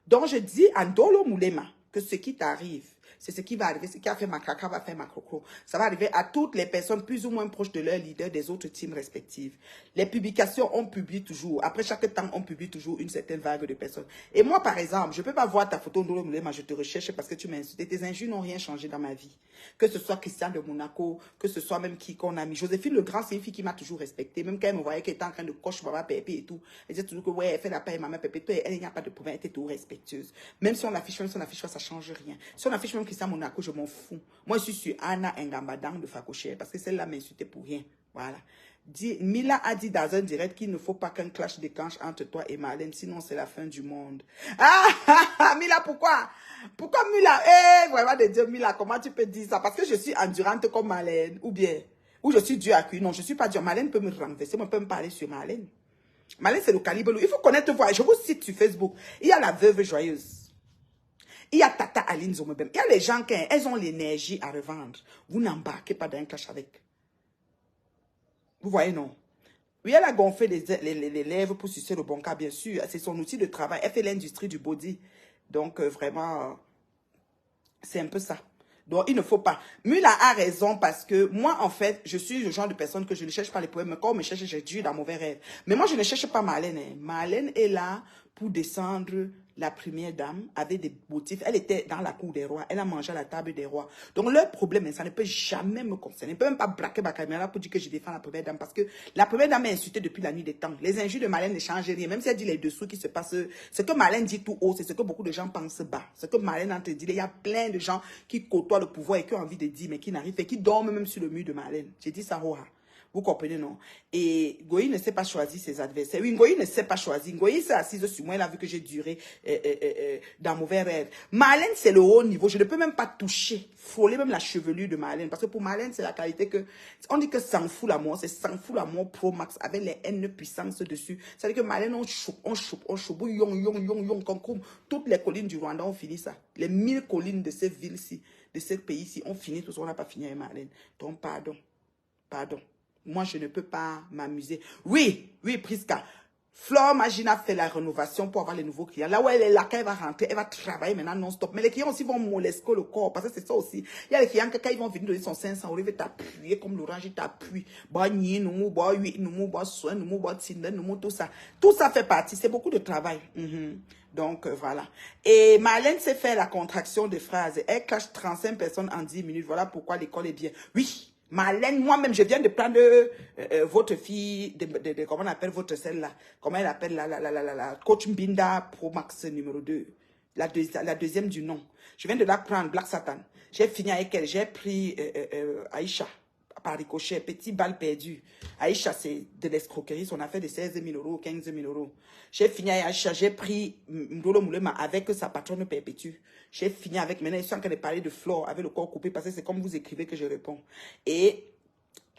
Donc, je dis à Ndolo Moulema que ce qui t'arrive, c'est ce qui va arriver. Ce qui a fait ma caca va faire ma croco. Ça va arriver à toutes les personnes plus ou moins proches de leur leader des autres teams respectifs. Les publications, on publie toujours. Après chaque temps, on publie toujours une certaine vague de personnes. Et moi, par exemple, je ne peux pas voir ta photo Ndolo Moulema, je te recherche parce que tu m'as insulté. Tes injures n'ont rien changé dans ma vie. Que ce soit Christian de Monaco, que ce soit même qui qu'on a mis. Joséphine Le Grand, c'est une fille qui m'a toujours respectée. Même quand elle me voyait qu'elle était en train de coche maman Pépé et tout. Elle disait toujours que ouais, elle fait la paix maman Pépé. Elle n'y a pas de problème, elle était toujours respectueuse. Même si on l'affiche, même si on l'affiche pas, ça change rien. Si on affiche même Christian Monaco, je m'en fous. Moi, je suis sur Anna Ngambadang de Fakocher parce que celle-là m'a insulté pour rien. Voilà. Mila a dit dans un direct qu'il ne faut pas qu'un clash déclenche entre toi et Marlène, sinon c'est la fin du monde. Mila, pourquoi? Pourquoi Mila? Vraiment de Dieu, Mila, comment tu peux dire ça? Parce que je suis endurante comme Marlène, ou bien, ou je suis dure à cuire. Non, je ne suis pas dure. Marlène peut me renverser, on peut me parler sur Marlène. Marlène, c'est le calibre. Il faut connaître, voir. Je vous cite sur Facebook. Il y a la veuve joyeuse. Il y a Tata Aline Zomebem. Il y a les gens qui elles ont l'énergie à revendre. Vous n'embarquez pas dans un clash avec. Vous voyez, non? Oui, elle a gonflé les lèvres pour sucer le bon cas, bien sûr. C'est son outil de travail. Elle fait l'industrie du body. Donc, vraiment, c'est un peu ça. Donc, il ne faut pas. Mula a raison parce que moi, en fait, je suis le genre de personne que je ne cherche pas les problèmes. Mais quand on me cherche, j'ai dû dans mauvais rêve. Mais moi, je ne cherche pas Marlène. Marlène est là pour descendre la première dame avec des motifs. Elle était dans la cour des rois. Elle a mangé à la table des rois. Donc, leur problème, ça ne peut jamais me concerner. Je ne peux même pas braquer ma caméra pour dire que je défends la première dame parce que la première dame est insultée depuis la nuit des temps. Les injures de Marlène ne changent rien. Même si elle dit les dessous qui se passent, ce que Marlène dit tout haut, c'est ce que beaucoup de gens pensent bas. Ce que Marlène a te dit, il y a plein de gens qui côtoient le pouvoir et qui ont envie de dire, mais qui n'arrivent pas, qui dorment même sur le mur de Marlène. J'ai dit ça, Roha. Vous comprenez, non? Et Goyi ne sait pas choisir ses adversaires. Oui, Goyi ne sait pas choisir. Goyi s'est assise sur moi, elle a vu que j'ai duré dans mauvais rêve. Marlène, c'est le haut niveau. Je ne peux même pas toucher, frôler même la chevelure de Marlène. Parce que pour Marlène, c'est la qualité que... On dit que sans fou l'amour, c'est sans fou l'amour pro max avec les N puissance dessus. Ça veut dire que Marlène, on choupe, yon, comme toutes les collines du Rwanda, on finit ça. Les 1000 collines de cette ville-ci, de ce pays-ci, on finit tout ça, on n'a pas fini avec Marlène. Donc, pardon. Moi, je ne peux pas m'amuser. Oui, Prisca. Flore Magina fait la rénovation pour avoir les nouveaux clients. Là où elle est là, quand elle va rentrer, elle va travailler maintenant non-stop. Mais les clients aussi vont molester le corps. Parce que c'est ça aussi. Il y a les clients que quand ils vont venir donner son 500 €, ils vont t'appuyer comme l'orange, ils t'appuient. Tout ça. Tout ça fait partie. C'est beaucoup de travail. Donc, voilà. Et Marlène s'est fait la contraction de phrases. Elle cache 35 personnes en 10 minutes. Voilà pourquoi l'école est bien. Oui. Marlène, moi-même, je viens de prendre votre fille, comment on appelle votre celle-là? Comment elle appelle la coach Mbinda Pro Max numéro 2. La deuxième du nom. Je viens de la prendre, Black Satan. J'ai fini avec elle. J'ai pris Aïcha par ricochet, petit balle perdu. Aïcha, c'est de l'escroquerie. Son affaire de 16 000 €, 15 000 €. J'ai fini avec Aïcha. J'ai pris Ndolo Moulema avec sa patronne perpétue. J'ai fini avec, maintenant, je suis en train de parler de Flore avec le corps coupé parce que c'est comme vous écrivez que je réponds. Et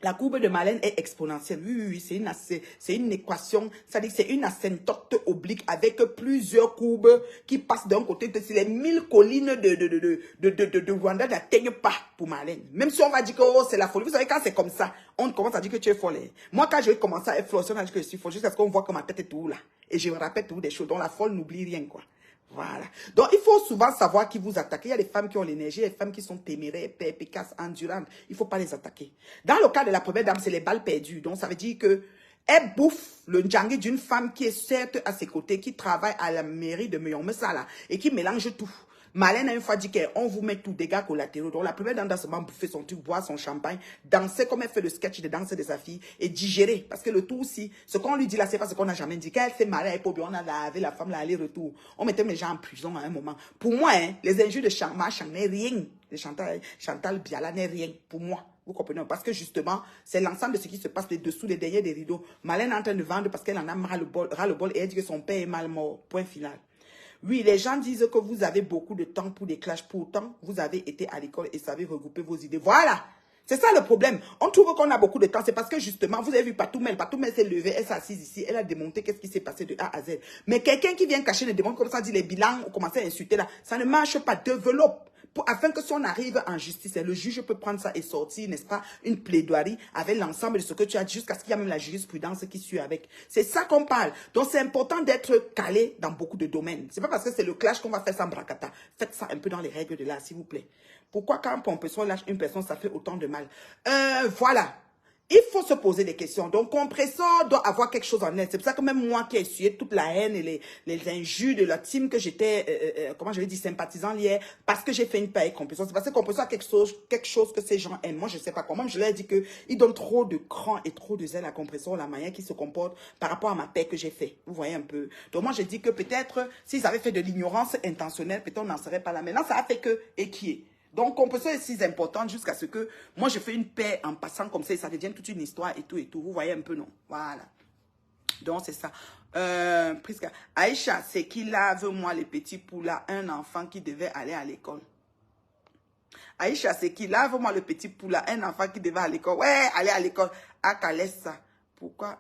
la courbe de Marlène est exponentielle. Oui, c'est une équation, c'est-à-dire que c'est une asymptote oblique avec plusieurs courbes qui passent d'un côté. Si les 1000 collines de Rwanda n'atteignent pas pour Marlène. Même si on va dire que oh, c'est la folie. Vous savez, quand c'est comme ça, on commence à dire que tu es folle. Moi, quand je vais commencer à être folle, on a dit que je suis folle jusqu'à ce qu'on voit que ma tête est tout là. Et je me rappelle tout des choses. Donc la folle n'oublie rien, quoi. Voilà. Donc, il faut souvent savoir qui vous attaque. Il y a des femmes qui ont l'énergie, il y a des femmes qui sont téméraires, perspicaces, endurantes. Il ne faut pas les attaquer. Dans le cas de la première dame, c'est les balles perdues. Donc, ça veut dire que elle bouffe le ndjangi d'une femme qui est certes à ses côtés, qui travaille à la mairie de Meyomesala et qui mélange tout. Marlène a une fois dit qu'on vous met tout dégâts collatéraux. Donc la première dame dans ce moment bouffer son truc, boire son champagne, danser comme elle fait le sketch de danser de sa fille et digérer. Parce que le tout aussi, ce qu'on lui dit là, c'est pas ce qu'on n'a jamais dit. Quand elle fait marrer, on a lavé la femme, là, aller-retour. On mettait les gens en prison à un moment. Pour moi, hein, les injures de Chang n'est rien. De Chantal Biala n'est rien. Pour moi. Vous comprenez? Parce que justement, c'est l'ensemble de ce qui se passe dessous les derrière des rideaux. Marlène est en train de vendre parce qu'elle en a ras le bol et elle dit que son père est mal mort. Point final. Oui, les gens disent que vous avez beaucoup de temps pour des clashs. Pourtant, vous avez été à l'école et savez regrouper vos idées. Voilà. C'est ça le problème. On trouve qu'on a beaucoup de temps. C'est parce que justement, vous avez vu Patoumel s'est levée, elle s'est assise ici, elle a démonté qu'est-ce qui s'est passé de A à Z. Mais quelqu'un qui vient cacher les démons comme ça, dit les bilans, on commence à insulter là, ça ne marche pas. Développe. Afin que si on arrive en justice, le juge peut prendre ça et sortir, n'est-ce pas, une plaidoirie avec l'ensemble de ce que tu as dit, jusqu'à ce qu'il y a même la jurisprudence qui suit avec. C'est ça qu'on parle. Donc c'est important d'être calé dans beaucoup de domaines. C'est pas parce que c'est le clash qu'on va faire ça en bracata. Faites ça un peu dans les règles de l'art, s'il vous plaît. Pourquoi quand on peut lâche une personne, ça fait autant de mal? Voilà. Il faut se poser des questions. Donc, compresseur doit avoir quelque chose en elle. C'est pour ça que même moi qui ai essuyé toute la haine et les injures de la team que j'étais, comment je vais dire, sympathisant hier, parce que j'ai fait une paix avec compresseur. C'est parce que compresseur a quelque chose que ces gens aiment. Moi, je ne sais pas comment. Je leur ai dit qu'il donne trop de cran et trop de zèle à compresseur, la manière qu'il se comporte par rapport à ma paix que j'ai fait. Vous voyez un peu. Donc, moi, je dis que peut-être, s'ils avaient fait de l'ignorance intentionnelle, peut-être on n'en serait pas là. Maintenant, ça a fait que équier. Donc, compression est si importante jusqu'à ce que moi, je fais une paix en passant comme ça et ça devient toute une histoire et tout et tout. Vous voyez un peu, non? Voilà. Donc, c'est ça. Prisca. Aïcha, c'est qui lave, moi, les petits poules à un enfant qui devait aller à l'école. Aïcha, c'est qui lave, moi, le petit poule à un enfant qui devait aller à l'école. Ouais, aller à l'école. À Calessa. Pourquoi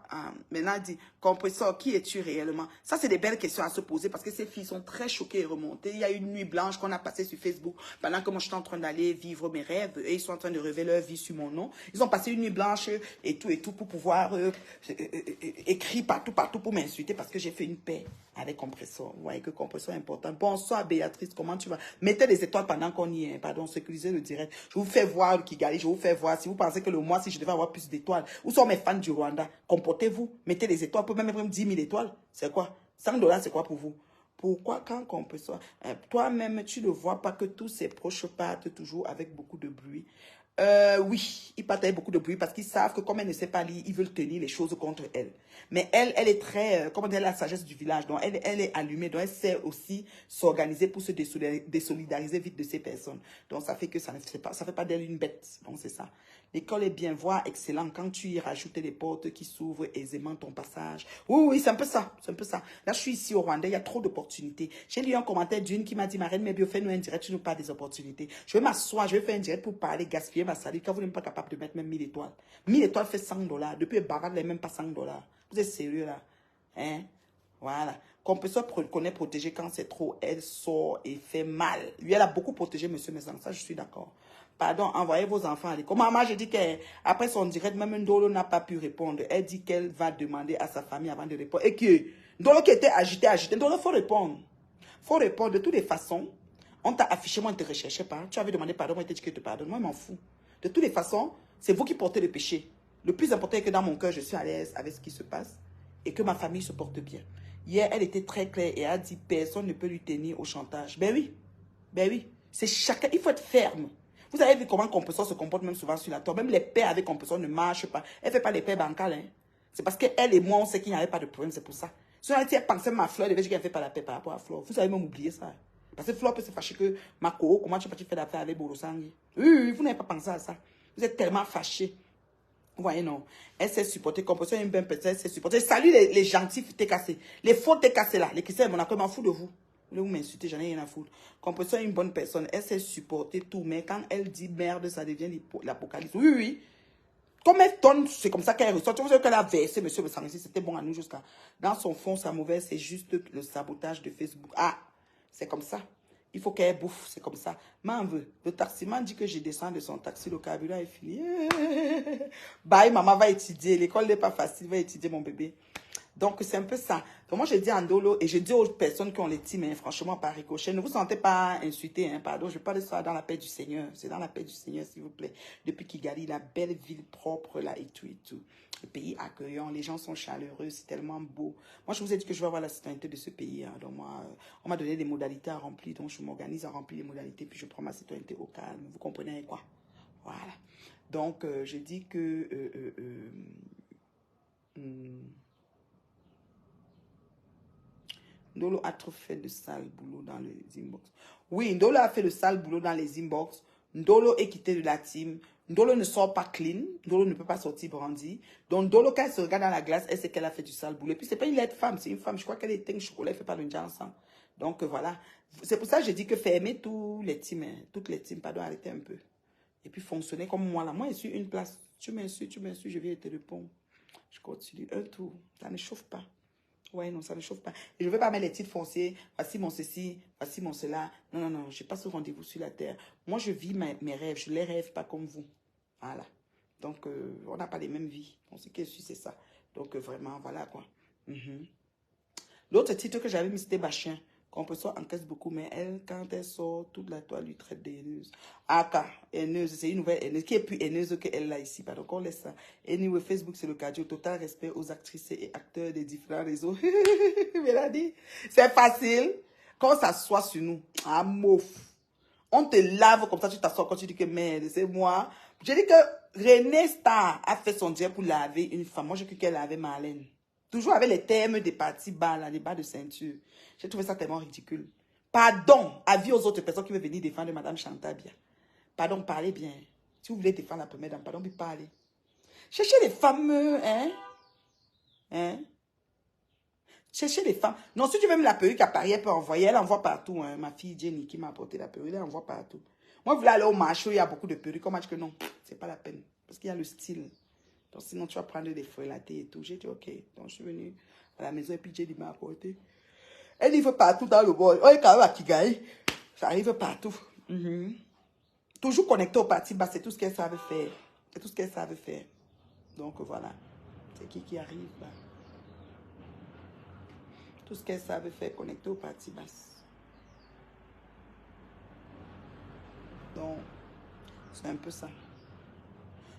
maintenant, dit, compresseur, qui es-tu réellement? Ça, c'est des belles questions à se poser parce que ces filles sont très choquées et remontées. Il y a une nuit blanche qu'on a passée sur Facebook pendant que moi, je suis en train d'aller vivre mes rêves et ils sont en train de rêver leur vie sur mon nom. Ils ont passé une nuit blanche et tout pour pouvoir écrire partout pour m'insulter parce que j'ai fait une paix avec compresseur. Vous voyez que compresseur est important. Bonsoir, Béatrice, comment tu vas? Mettez des étoiles pendant qu'on y est. Pardon, sécurisez le direct. Je vous fais voir le Kigali, je vous fais voir. Si vous pensez que le mois, si je devais avoir plus d'étoiles, où sont mes fans du Rwanda? Comportez-vous, mettez des étoiles, peut même mettre 10 000 étoiles. C'est quoi? 5 $, c'est quoi pour vous? Pourquoi quand compresseur, toi-même, tu ne vois pas que tous ses proches partent toujours avec beaucoup de bruit? Oui, ils partent avec beaucoup de bruit parce qu'ils savent que comme elle ne sait pas lire, ils veulent tenir les choses contre elle. Mais elle est très, comment dire, la sagesse du village. Donc, elle est allumée. Donc, elle sait aussi s'organiser pour se désolidariser vite de ces personnes. Donc, ça fait que ça ne fait pas, ça fait pas d'elle une bête. Donc, c'est ça. L'école est bien, voire excellent. Quand tu y rajoutes les portes qui s'ouvrent aisément ton passage. Oui, oui, c'est un peu ça. C'est un peu ça. Là, je suis ici au Rwanda. Il y a trop d'opportunités. J'ai lu un commentaire d'une qui m'a dit, Marraine, mais bien, fais-nous un direct, tu nous parles des opportunités. Je vais m'asseoir, je vais faire un direct pour parler, gaspiller ma salive. Quand vous n'êtes pas capable de mettre même 1000 étoiles. 1000 étoiles fait 100 $. Depuis Barad, elle n'est même pas 100 $. Vous êtes sérieux là? Hein? Voilà. Qu'on peut se connaître protéger quand c'est trop, elle sort et fait mal. Lui, elle a beaucoup protégé monsieur Maison. Ça, je suis d'accord. Pardon, envoyez vos enfants à l'école. Maman, je dis qu'après son direct, même Ndolo n'a pas pu répondre. Elle dit qu'elle va demander à sa famille avant de répondre. Et que Ndolo qui était agité. Ndolo, il faut répondre. Il faut répondre. De toutes les façons, on t'a affiché, moi, on ne te recherchait pas. Tu avais demandé pardon, moi, je t'ai dit que je te pardonne. Moi, je m'en fous. De toutes les façons, c'est vous qui portez le péché. Le plus important est que dans mon cœur, je suis à l'aise avec ce qui se passe et que ma famille se porte bien. Hier, elle était très claire et a dit personne ne peut lui tenir au chantage. Ben oui. Ben oui. C'est chacun. Il faut être ferme. Vous avez vu comment Compresseur se comporte même souvent sur la tour. Même les pères avec Compresseur ne marchent pas. Elle ne fait pas les pères bancales. Hein. C'est parce qu'elle et moi, on sait qu'il n'y avait pas de problème. C'est pour ça. Si elle pensait ma Fleur, elle devait dire qu'elle ne fait pas la paix par rapport à Fleur. Vous avez même oublié ça. Parce que Fleur peut se fâcher que Mako, comment tu peux faire l'affaire avec Borosangui? Oui, vous n'avez pas pensé à ça. Vous êtes tellement fâchés. Vous voyez, non. Elle s'est supportée. Compresseur est une bonne personne. Elle s'est supportée. Salut les gentils t'es cassés. Les faux t'es cassés là. Les Christiens, mon accord, m'en fous de vous. Vous voulez vous m'insulter, j'en ai rien à foutre. Compresseur est une bonne personne. Elle s'est supportée tout. Mais quand elle dit merde, ça devient l'apocalypse. Oui, oui. Comme elle donne, c'est comme ça qu'elle ressort. Tu vois qu'elle a versé, monsieur Bessangessi, c'était bon à nous jusqu'à... Dans son fond, sa mauvaise, c'est juste le sabotage de Facebook. Ah, c'est comme ça. Il faut qu'elle bouffe, c'est comme ça. M'en veut. Le taximan dit que je descends de son taxi, le carburant est fini. Bye, maman va étudier. L'école n'est pas facile, va étudier mon bébé. Donc, c'est un peu ça. Donc, moi, je dis à Ndolo et je dis aux personnes qui ont les teams, hein, franchement, par ricochet, ne vous sentez pas insultés, hein, pardon. Je parle de ça dans la paix du Seigneur. C'est dans la paix du Seigneur, s'il vous plaît. Depuis Kigali, la belle ville propre, là, et tout, et tout. Le pays accueillant, les gens sont chaleureux, c'est tellement beau. Moi, je vous ai dit que je vais avoir la citoyenneté de ce pays. Hein. Donc, moi, on m'a donné des modalités à remplir. Donc, je m'organise à remplir les modalités, puis je prends ma citoyenneté au calme. Vous comprenez quoi? Voilà. Donc, je dis que... Ndolo a trop fait de sale boulot dans les inbox. Oui, Ndolo a fait le sale boulot dans les inbox. Ndolo est quitté de la team. Ndolo ne sort pas clean. Ndolo ne peut pas sortir brandy. Donc, Ndolo, quand elle se regarde dans la glace, elle sait qu'elle a fait du sale boulot. Et puis, c'est pas une laide femme, c'est une femme. Je crois qu'elle est teint chocolat, elle fait pas le ensemble. Donc, voilà. C'est pour ça que je dis que fermez tous les teams, hein, toutes les teams, pardon, arrêtez un peu. Et puis, fonctionnez comme moi, là. Moi, je suis une place. Tu m'insultes, je viens te répondre. Je continue. Un tour. Ça ne chauffe pas. Ouais, non, ça ne chauffe pas. Et je ne veux pas mettre les titres fonciers. Voici mon ceci, voici mon cela. Non, non, non. Je n'ai pas ce rendez-vous sur la terre. Moi, je vis mes rêves. Je les rêve pas comme vous. Voilà. Donc, on n'a pas les mêmes vies. Donc, ce que je suis, c'est ça. Donc, vraiment, voilà quoi. L'autre titre que j'avais mis, c'était Bachien. Compresseur encaisse beaucoup, mais elle, quand elle sort, toute la toile lui traite de haineuse. Ah, car, haineuse, c'est une nouvelle haineuse qui est plus haineuse qu'elle là ici. Pardon, on laisse ça. Anyway, Facebook, c'est le cadeau. Total respect aux actrices et acteurs des différents réseaux. Mélanie, c'est facile. Quand ça s'assoit sur nous, ah, mouf. On te lave comme ça, tu t'assois quand tu dis que merde, c'est moi. J'ai dit que René Star a fait son direct pour laver une femme. Moi, j'ai cru qu'elle lavait Marlène. Toujours avec les termes des parties bas, là, les bas de ceinture. J'ai trouvé ça tellement ridicule. Pardon, avis aux autres personnes qui veulent venir défendre Madame Chantal bien. Pardon, parlez bien. Si vous voulez défendre la première dame, pardon, puis parlez. Cherchez les fameux, hein? Cherchez les femmes. Non, si tu veux même la perruque à Paris, elle peut envoyer. Elle envoie partout. Hein. Ma fille Jenny qui m'a apporté la perruque, elle envoie partout. Moi, je voulais aller au marché où il y a beaucoup de perruques. On m'a dit que non, c'est pas la peine. Parce qu'il y a le style. Donc, sinon, tu vas prendre des frelatés et tout. J'ai dit, ok. Donc, je suis venue à la maison et puis Jenny m'a apporté. Elle arrive partout dans le bord. On est quand même à Kigali. Ça arrive partout. Toujours connecté au parti bas, c'est tout ce qu'elle savait faire. C'est tout ce qu'elle savait faire. Donc, voilà. C'est qui arrive là. Tout ce qu'elle savait faire, connecté au parti basse. Donc, c'est un peu ça.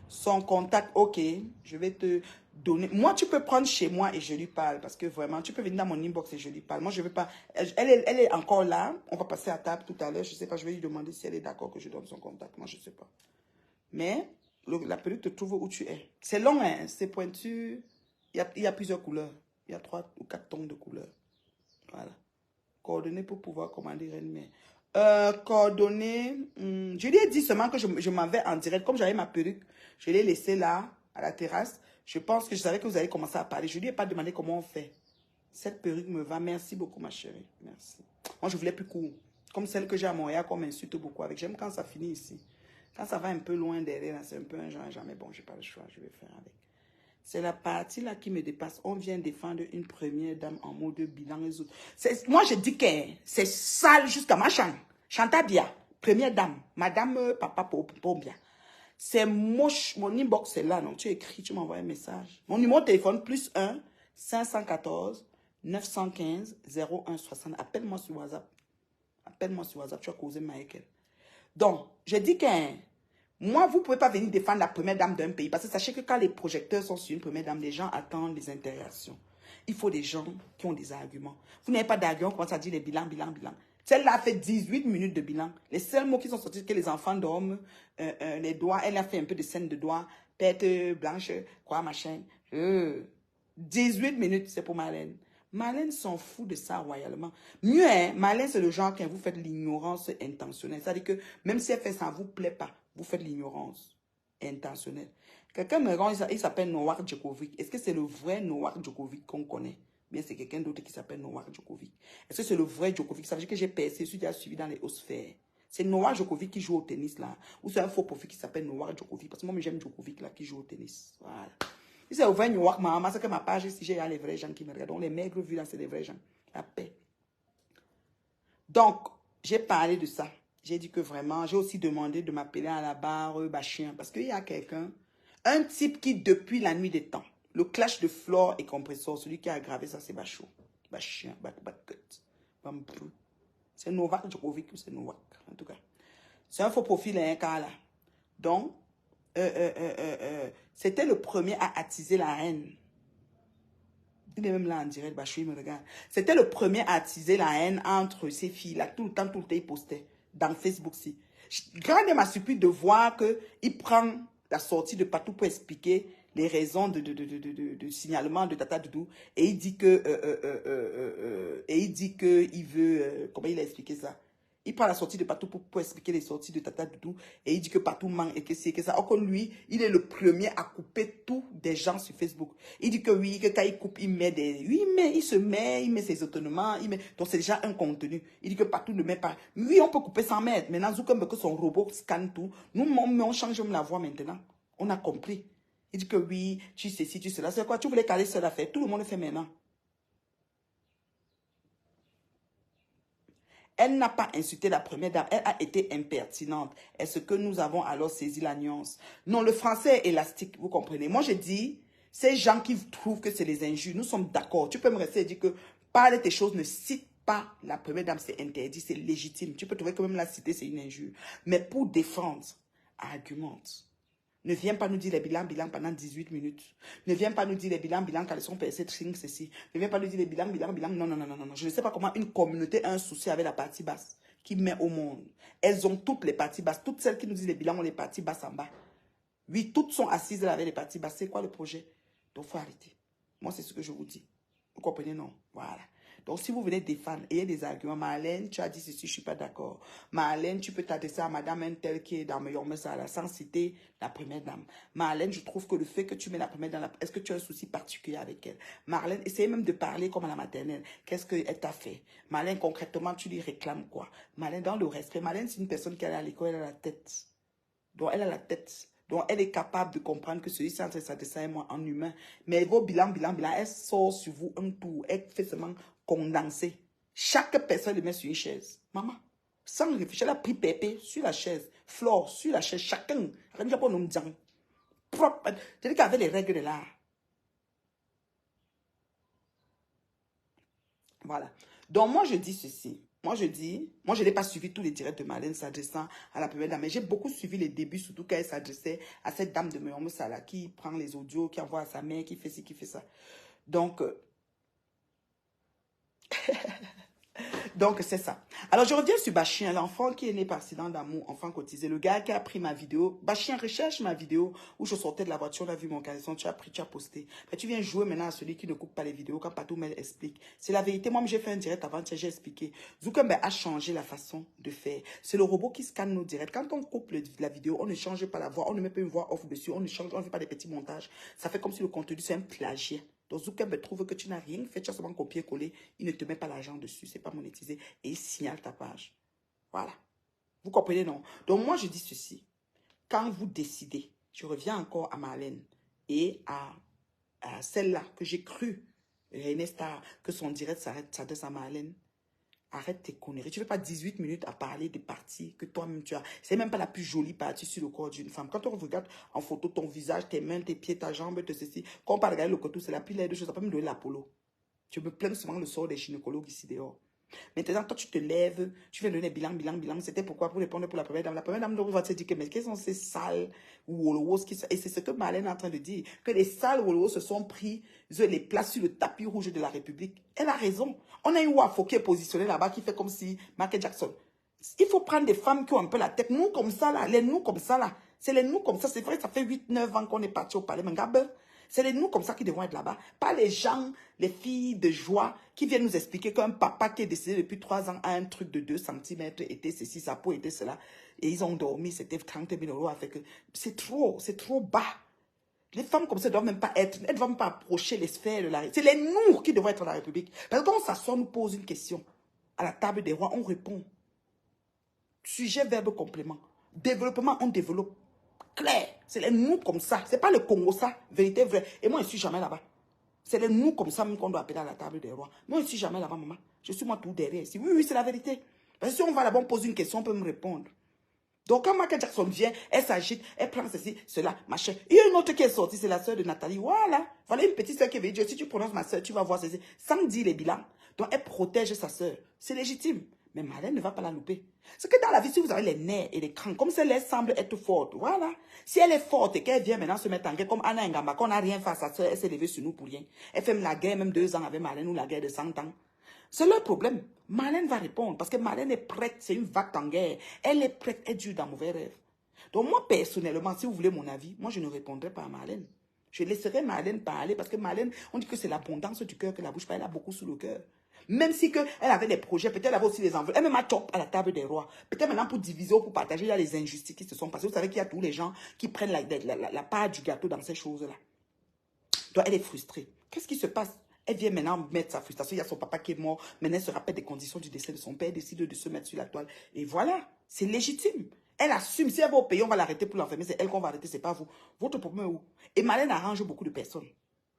Son contact, ok, je vais te donner. Moi, tu peux prendre chez moi et je lui parle. Parce que vraiment, tu peux venir dans mon inbox et je lui parle. Moi, je ne veux pas. Elle est encore là. On va passer à table tout à l'heure. Je ne sais pas, je vais lui demander si elle est d'accord que je donne son contact. Moi, je ne sais pas. Mais la perruque te trouve où tu es. C'est long, hein, c'est pointu. Il y a plusieurs couleurs. Il y a 3 ou 4 tons de couleurs. Voilà. Coordonnées pour pouvoir commander Rennes. Coordonnées, je lui ai dit seulement que je m'en vais en direct. Comme j'avais ma perruque, je l'ai laissée là, à la terrasse. Je pense que je savais que vous allez commencer à parler. Je lui ai pas demandé comment on fait. Cette perruque me va. Merci beaucoup, ma chérie. Merci. Moi, je voulais plus court. Comme celle que j'ai à Montréal, qu'on m'insulte beaucoup avec. J'aime quand ça finit ici. Quand ça va un peu loin derrière, c'est un peu un genre, jamais bon, j'ai pas le choix, je vais faire avec. C'est la partie là qui me dépasse. On vient défendre une première dame en mode bilan les autres. Moi, je dis que c'est sale jusqu'à ma chambre. Chantal Bia, première dame. Madame Papa Pombia. C'est moche. Mon inbox, c'est là. Non, tu écris, tu m'envoies un message. Mon numéro de téléphone, +1 514 915 0160. Appelle-moi sur WhatsApp. Appelle-moi sur WhatsApp. Tu as causé Michael. Donc, je dis que moi, vous ne pouvez pas venir défendre la première dame d'un pays. Parce que sachez que quand les projecteurs sont sur une première dame, les gens attendent les interactions. Il faut des gens qui ont des arguments. Vous n'avez pas d'arguments, on commence à dire les bilans. Celle-là a fait 18 minutes de bilan. Les seuls mots qui sont sortis, c'est que les enfants dorment, les doigts, elle a fait un peu de scène de doigts, tête blanche, quoi, machin. 18 minutes, c'est pour Marlène. Marlène s'en fout de ça royalement. Mieux, hein, Marlène, c'est le genre quand vous faites l'ignorance intentionnelle. C'est-à-dire que même si elle fait ça ne vous plaît pas, vous faites l'ignorance intentionnelle. Quelqu'un me rend, il s'appelle Novak Djokovic. Est-ce que c'est le vrai Novak Djokovic qu'on connaît? Bien, c'est quelqu'un d'autre qui s'appelle Novak Djokovic. Est-ce que c'est le vrai Djokovic? Ça veut dire que j'ai percé, celui qui a suivi dans les hautes sphères. C'est Novak Djokovic qui joue au tennis là. Ou c'est un faux profil qui s'appelle Novak Djokovic. Parce que moi, j'aime Djokovic là qui joue au tennis. Voilà. Si c'est au vrai Novak, maman, c'est que ma page, si j'ai les vrais gens qui me regardent. Donc, les maigres vus là, c'est les vrais gens. La paix. Donc, j'ai parlé de ça. J'ai dit que vraiment, j'ai aussi demandé de m'appeler à la barre Bachien. Parce qu'il y a quelqu'un, un type qui, depuis la nuit des temps, le clash de Flore et Compressor, celui qui a aggravé ça, c'est Bachot. Bachien, Bambou. C'est Novak Djokovic ou c'est Novak, en tout cas. C'est un faux profil, un cas là. Donc, c'était le premier à attiser la haine. Il est même là en direct, Bachou, il me regarde. C'était le premier à attiser la haine entre ces filles-là. Tout le temps, il postait. Dans Facebook, si. Grande m'a surpris de voir qu'il prend la sortie de partout pour expliquer les raisons de signalement de Tata Doudou. Et il dit que, il veut, comment il a expliqué ça? Il prend la sortie de Patou pour expliquer les sorties de Tata Doudou. Et il dit que Patou ment et que c'est que ça. Or que lui, il est le premier à couper tout des gens sur Facebook. Il dit que oui, que quand il coupe, il met des... Oui, il se met, il met ses autonomes. Donc c'est déjà un contenu. Il dit que Patou ne met pas... Oui, on peut couper sans mettre. Maintenant, Zuckerberg, que son robot scanne tout. Nous, on change même la voix maintenant. On a compris. Il dit que oui, tu sais ci, tu sais là. C'est quoi? Tu voulais caler seule affaire. Tout le monde le fait maintenant. Elle n'a pas insulté la première dame, elle a été impertinente. Est-ce que nous avons alors saisi la nuance? Non, le français est élastique, vous comprenez. Moi, je dis, ces gens qui trouvent que c'est les injures, nous sommes d'accord. Tu peux me rester et dire que parler tes choses, ne cite pas la première dame, c'est interdit, c'est légitime. Tu peux trouver que même la citer, c'est une injure. Mais pour défendre, argumente. Ne viens pas nous dire les bilans pendant 18 minutes. Ne viens pas nous dire les bilans quand ils sont percés, ceci. Ne viens pas nous dire les bilans. Non, non, non, non, non. Je ne sais pas comment une communauté a un souci avec la partie basse qui met au monde. Elles ont toutes les parties basses. Toutes celles qui nous disent les bilans ont les parties basses en bas. Oui, toutes sont assises là avec les parties basses. C'est quoi le projet? Donc, il faut arrêter. Moi, c'est ce que je vous dis. Vous comprenez, non? Voilà. Donc, si vous venez défendre, ayez des arguments. Marlène, tu as dit ceci, je ne suis pas d'accord. Marlène, tu peux t'adresser à madame un tel qui est dans Meilleur Sala sans citer la première dame. Marlène, je trouve que le fait que tu mets la première dame, est-ce que tu as un souci particulier avec elle? Marlène, essayez même de parler comme à la maternelle. Qu'est-ce qu'elle t'a fait? Marlène, concrètement, tu lui réclames quoi? Marlène, dans le respect. Marlène, c'est une personne qui est à l'école, elle a la tête. Donc, elle a la tête. Donc, elle est capable de comprendre que celui-ci est en train de s'adresser à moi en humain. Mais vos bilans, elle sort sur vous un tour. Elle fait seulement condenser. Chaque personne le met sur une chaise. Maman, sans réfléchir, elle a pris Pépé sur la chaise. Flore sur la chaise. Chacun. Propre. C'est-à-dire qu'avec les règles de l'art. Voilà. Donc, moi, je dis ceci. Moi, je n'ai pas suivi tous les directs de Marlène s'adressant à la première dame, mais j'ai beaucoup suivi les débuts, surtout quand elle s'adressait à cette dame de Meilleur Sala qui prend les audios, qui envoie à sa mère, qui fait ci, qui fait ça. Donc, c'est ça. Alors, je reviens sur Bachien, l'enfant qui est né par accident d'amour, enfant cotisé. Le gars qui a pris ma vidéo. Bachien, recherche ma vidéo où je sortais de la voiture, on a vu mon caleçon, tu as pris, tu as posté. Mais tu viens jouer maintenant à celui qui ne coupe pas les vidéos quand Patou Mel explique. C'est la vérité. Moi, j'ai fait un direct avant-hier, j'ai expliqué. Zuckerberg a changé la façon de faire. C'est le robot qui scanne nos directs. Quand on coupe la vidéo, on ne change pas la voix, on ne met pas une voix off dessus, on ne fait pas des petits montages. Ça fait comme si le contenu, c'est un plagiat. Donc, Zuckerberg trouve que tu n'as rien fait, tu as seulement copié-collé, il ne te met pas l'argent dessus, c'est pas monétisé, et il signale ta page. Voilà. Vous comprenez, non? Donc, moi, je dis ceci. Quand vous décidez, je reviens encore à Marlène et à celle-là que j'ai cru, René Star, que son direct s'adresse à Marlène. Arrête tes conneries. Tu ne fais pas 18 minutes à parler des parties que toi-même tu as. C'est même pas la plus jolie partie sur le corps d'une femme. Quand on regarde en photo ton visage, tes mains, tes pieds, ta jambe, tout ceci, quand on parle regarder le côté, c'est la plus laide de choses. Ça peut me donner l'apollo. Tu me plains souvent le sort des gynécologues ici dehors. Maintenant, toi, tu te lèves, tu viens donner bilan. C'était pourquoi? Pour répondre pour la première dame. La première dame va te dire que, mais quelles sont ces sales wolowos qui sont... Et c'est ce que Marlène est en train de dire. Que les sales wolowos se sont pris les places sur le tapis rouge de la République. Elle a raison. On a une Wafo qui est positionnée là-bas qui fait comme si Michael Jackson. Il faut prendre des femmes qui ont un peu la tête. Nous comme ça là, les nous comme ça là. C'est les nous comme ça. C'est vrai, ça fait 8-9 ans qu'on est parti au palais. Mais c'est les nous comme ça qui devront être là-bas. Pas les gens, les filles de joie qui viennent nous expliquer qu'un papa qui est décédé depuis 3 ans a un truc de 2 cm était ceci, sa peau était cela. Et ils ont dormi, c'était 30 000 € avec eux. C'est trop bas. Les femmes comme ça ne doivent même pas être, elles ne doivent même pas approcher les sphères de la République. C'est les nous qui devraient être dans la République. Parce que quand on s'assoit, on nous pose une question. À la table des rois, on répond. Sujet, verbe, complément. Développement, on développe. Clair. C'est les nous comme ça. C'est pas le Congo ça. Vérité vraie. Et moi, je ne suis jamais là-bas. C'est les nous comme ça même qu'on doit appeler à la table des rois. Moi, je ne suis jamais là-bas, maman. Je suis moi tout derrière ici. Oui, oui, c'est la vérité. Parce que si on va là-bas, on pose une question, on peut me répondre. Donc, quand Michael Jackson vient, elle s'agite, elle prend ceci, cela, machin. Il y a une autre qui est sortie, c'est la sœur de Nathalie. Voilà. Voilà une petite sœur qui veut dire, si tu prononces ma sœur, tu vas voir ceci. Sans dire les bilans. Donc, elle protège sa sœur. C'est légitime. Mais Marlène ne va pas la louper. C'est que dans la vie, si vous avez les nerfs et les crans, comme si elle semble être forte, voilà. Si elle est forte et qu'elle vient maintenant se mettre en guerre, comme Anna Ngamba, qu'on n'a rien fait à sa sœur, elle s'est levée sur nous pour rien. Elle fait la guerre, même 2 ans avec Marlène, ou la guerre de 100 ans. C'est leur problème. Marlène va répondre, parce que Marlène est prête, c'est une vague en guerre. Elle est prête, elle dure dans mauvais rêves. Donc moi, personnellement, si vous voulez mon avis, moi, je ne répondrai pas à Marlène. Je laisserai Marlène parler, parce que Marlène, on dit que c'est l'abondance du cœur que la bouche parle, elle a beaucoup sous le cœur. Même si que elle avait des projets, peut-être elle avait aussi des enveloppes. Elle même a top à la table des rois. Peut-être maintenant pour diviser ou pour partager, il y a les injustices qui se sont passées. Vous savez qu'il y a tous les gens qui prennent la part du gâteau dans ces choses-là. Donc elle est frustrée. Qu'est-ce qui se passe? Elle vient maintenant mettre sa frustration. Il y a son papa qui est mort. Maintenant, elle se rappelle des conditions du décès de son père. Elle décide de se mettre sur la toile. Et voilà, c'est légitime. Elle assume. Si elle va au pays, on va l'arrêter pour l'enfermer. C'est elle qu'on va arrêter, c'est pas vous. Votre problème est où? Et Marlène arrange beaucoup de personnes.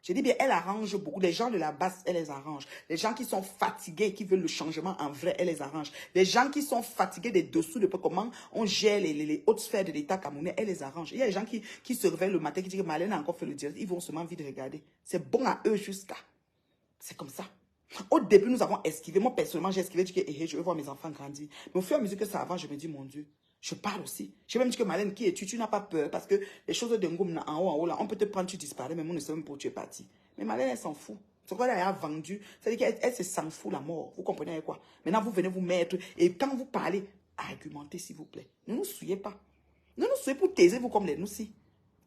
Je dis bien, elle arrange beaucoup. Les gens de la base, elle les arrange. Les gens qui sont fatigués, qui veulent le changement en vrai, elle les arrange. Les gens qui sont fatigués des dessous de comment on gère les hautes sphères de l'État camerounais, elle les arrange. Il y a des gens qui se réveillent le matin, qui disent que Marlène a encore fait le direct. Ils vont seulement vite regarder. C'est bon à eux jusqu'à. C'est comme ça. Au début, nous avons esquivé. Moi, personnellement, j'ai esquivé. Je dis, je veux voir mes enfants grandir. Mais au fur et à mesure que ça avance, je me dis, mon Dieu, je parle aussi. J'ai même dit que Marlène, qui es-tu? Tu n'as pas peur. Parce que les choses de Ngoum, en haut, là, on peut te prendre, tu disparais, mais on ne sait même pas où tu es parti. Mais Marlène, elle s'en fout. C'est quoi, elle a vendu. C'est-à-dire qu'elle s'en fout la mort. Vous comprenez avec quoi? Maintenant, vous venez vous mettre. Et quand vous parlez, argumentez, s'il vous plaît. Ne nous souillez pas. Ne nous souillez pas, taisez-vous comme les nous-ci.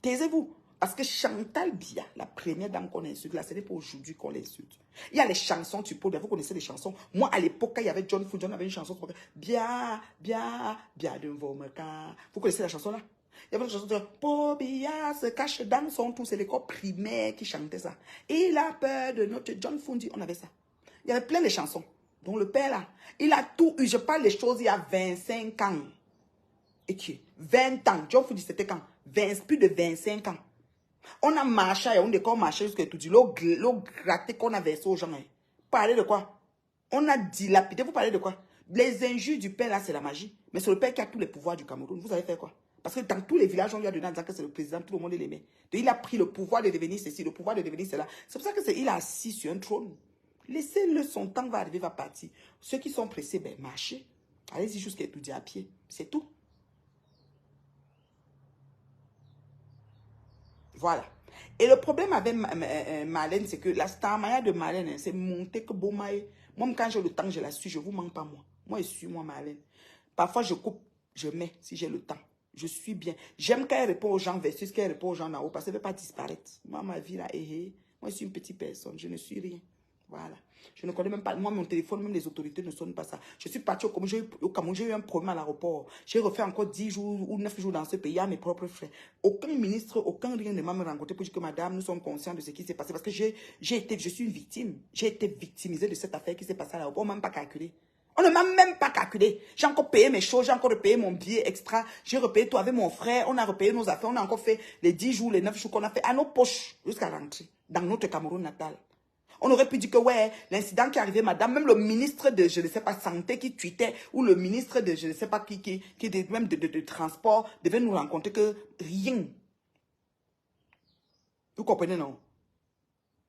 Taisez-vous. Parce que Chantal Bia, la première dame qu'on insulte, là, ce n'est pas aujourd'hui qu'on l'insulte. Il y a les chansons, vous connaissez les chansons. Moi, à l'époque, quand il y avait John Food, John avait une chanson, Bia, Bia, Bia de Vomeka. Vous connaissez la chanson là? Il y avait une chanson de Pobia se cache dans son tout. C'est l'école primaire qui chantait ça. Il a peur de notre John Fundi. On avait ça. Il y avait plein de chansons. Donc le père là, il a tout eu. Je parle des choses il y a 25 ans. Et qui 20 ans. John Fundi, c'était quand? Plus de 25 ans. On a marché, on a marché jusqu'à tout dit. L'eau grattée qu'on a versé aux gens. Hein. Parlez de quoi? On a dilapidé. Vous parlez de quoi? Les injures du père là, c'est la magie. Mais c'est le père qui a tous les pouvoirs du Cameroun. Vous allez faire quoi? Parce que dans tous les villages, on lui a donné en disant que c'est le président, tout le monde l'aimait. Donc il a pris le pouvoir de devenir ceci, le pouvoir de devenir cela. C'est pour ça qu'il a assis sur un trône. Laissez-le, son temps va arriver, va partir. Ceux qui sont pressés, ben marchez. Allez-y jusqu'à étudier à pied. C'est tout. Voilà. Et le problème avec Marlène, c'est que la star de Marlène, c'est monter que Bomaye. Moi, quand j'ai le temps, je la suis. Je ne vous manque pas, moi. Moi, je suis moi, Marlène. Parfois, je coupe, je mets, si j'ai le temps. Je suis bien. J'aime quand elle répond aux gens versus quand elle répond aux gens en haut, parce qu'elle ne veut pas disparaître. Moi, ma vie, là, moi, je suis une petite personne. Je ne suis rien. Voilà. Je ne connais même pas. Moi, mon téléphone, même les autorités ne sonnent pas ça. Je suis parti au Cameroun, j'ai eu un problème à l'aéroport. J'ai refait encore 10 jours ou 9 jours dans ce pays à mes propres frais. Aucun ministre, aucun rien ne m'a me rencontré pour dire que madame, nous sommes conscients de ce qui s'est passé. Parce que je suis une victime. J'ai été victimisée de cette affaire qui s'est passée à l'aéroport. On ne m'a même pas calculé. On ne m'a même pas calculé. J'ai encore payé mes choses, j'ai encore repayé mon billet extra. J'ai repayé tout avec mon frère. On a repayé nos affaires. On a encore fait les 10 jours, les 9 jours qu'on a fait à nos poches jusqu'à rentrer dans notre Cameroun natal. On aurait pu dire que, ouais, l'incident qui est arrivé, madame, même le ministre de, je ne sais pas, santé qui tweetait, ou le ministre de, je ne sais pas qui même de transport, devait nous rencontrer que rien. Vous comprenez, non?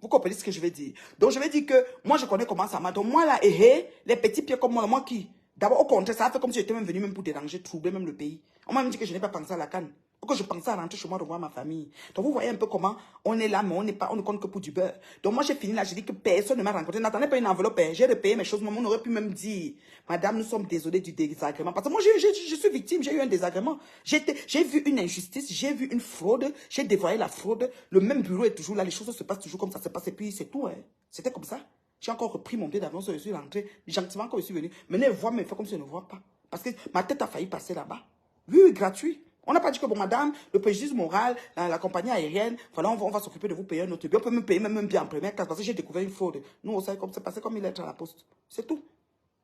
Vous comprenez ce que je vais dire? Donc, je vais dire que, moi, je connais comment ça marche. Donc, moi, là, les petits pieds comme moi qui? D'abord, au contraire, ça a fait comme si j'étais même venu même pour déranger, troubler même le pays. On m'a même dit que je n'ai pas pensé à la canne. Que je pensais à rentrer chez moi, revoir ma famille. Donc, vous voyez un peu comment on est là, mais on ne compte que pour du beurre. Donc, moi, j'ai fini là, j'ai dit que personne ne m'a rencontré. N'attendez pas une enveloppe, j'ai repayé mes choses. Maman, on aurait pu même dire, madame, nous sommes désolés du désagrément. Parce que moi, je suis victime, j'ai eu un désagrément. J'ai vu une injustice, j'ai vu une fraude, j'ai dévoilé la fraude. Le même bureau est toujours là, les choses se passent toujours comme ça se passe. Et puis, c'est tout, hein. C'était comme ça. J'ai encore repris mon billet d'avion, je suis rentré, gentiment quand je suis venu. Maintenant, voir, mais fait comme si je ne vois pas. Parce que ma tête a failli passer là-bas. Oui, gratuit. On n'a pas dit que, bon, madame, le préjudice moral, la compagnie aérienne, voilà, on va s'occuper de vous payer un autre billet. On peut même payer même un billet en première classe parce que j'ai découvert une fraude. Nous, on sait comme c'est passé comme une lettre à la poste. C'est tout.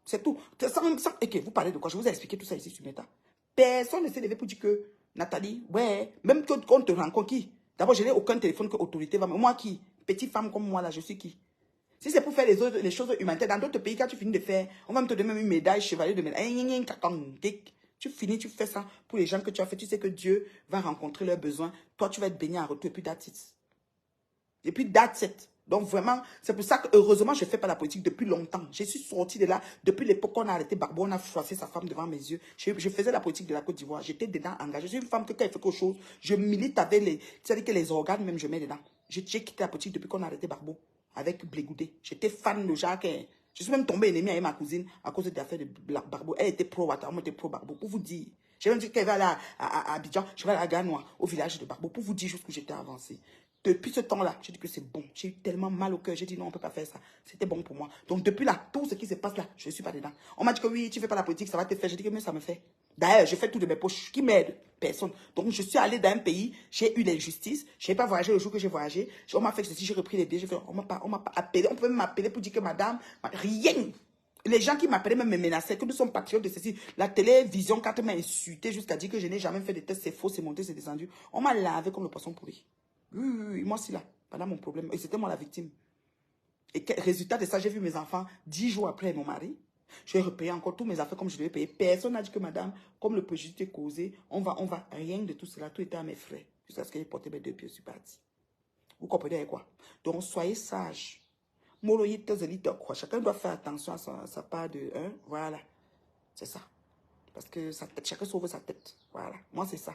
C'est tout. Ok, vous parlez de quoi? Je vous ai expliqué tout ça ici sur Meta. Personne ne s'est levé pour dire que, Nathalie, ouais, même quand on te rencontre qui? D'abord, je n'ai aucun téléphone que l'autorité va me. Moi qui? Petite femme comme moi là, je suis qui? Si c'est pour faire les choses humanitaires, dans d'autres pays, quand tu finis de faire, on va me te donner même une médaille, chevalier de médaille. Tu finis, tu fais ça pour les gens que tu as fait. Tu sais que Dieu va rencontrer leurs besoins. Toi, tu vas être béni en retour. Et puis, that's it. Et puis, that's it. Donc, vraiment, c'est pour ça que, heureusement, je ne fais pas la politique depuis longtemps. Je suis sortie de là. Depuis l'époque qu'on a arrêté Barbeau, on a froissé sa femme devant mes yeux. Je faisais la politique de la Côte d'Ivoire. J'étais dedans engagée. Je suis une femme que quand elle fait quelque chose, je milite avec les... C'est-à-dire que les organes, même, je mets dedans. J'ai quitté la politique depuis qu'on a arrêté Barbeau avec Blégoudé. J'étais fan de Jacques. Je suis même tombée ennemie avec ma cousine à cause des affaires de Barbeau. Elle était pro-Ouattara, moi j'étais pro-Barbeau. Pour vous dire, j'ai même dit qu'elle va aller à Abidjan, je vais aller à Ganois, au village de Barbeau, pour vous dire jusqu'où j'étais avancée. Depuis ce temps-là, j'ai dit que c'est bon. J'ai eu tellement mal au cœur. J'ai dit non, on ne peut pas faire ça. C'était bon pour moi. Donc depuis là, tout ce qui se passe là, je ne suis pas dedans. On m'a dit que oui, tu ne fais pas la politique, ça va te faire. J'ai dit que mais ça me fait. D'ailleurs, je fais tout de mes poches. Qui m'aide? Personne. Donc je suis allée dans un pays, j'ai eu l'injustice. Je n'ai pas voyagé le jour que j'ai voyagé. On m'a fait ceci, j'ai repris les billets. On m'a pas appelé. On peut même m'appeler pour dire que madame, rien. Les gens qui m'appelaient même me menaçaient, que nous sommes patriotes de ceci. La télévision, quand elle m'a insulté jusqu'à dire que je n'ai jamais fait de test, c'est faux, c'est monté, c'est descendu. On m'a lavé comme le poisson pourri. Oui, moi aussi là, pendant mon problème. Et c'était moi la victime. Et résultat de ça, j'ai vu mes enfants 10 jours après mon mari. Je vais repayer encore tous mes affaires comme je devais payer. Personne n'a dit que madame, comme le préjudice est causé, on va, rien de tout cela. Tout était à mes frais. Jusqu'à ce que j'ai porté mes 2 pieds, je suis parti. Vous comprenez quoi? Donc, soyez sages. Chacun doit faire attention à sa part de 1. Voilà. C'est ça. Parce que chacun sauve sa tête. Voilà. Moi, c'est ça.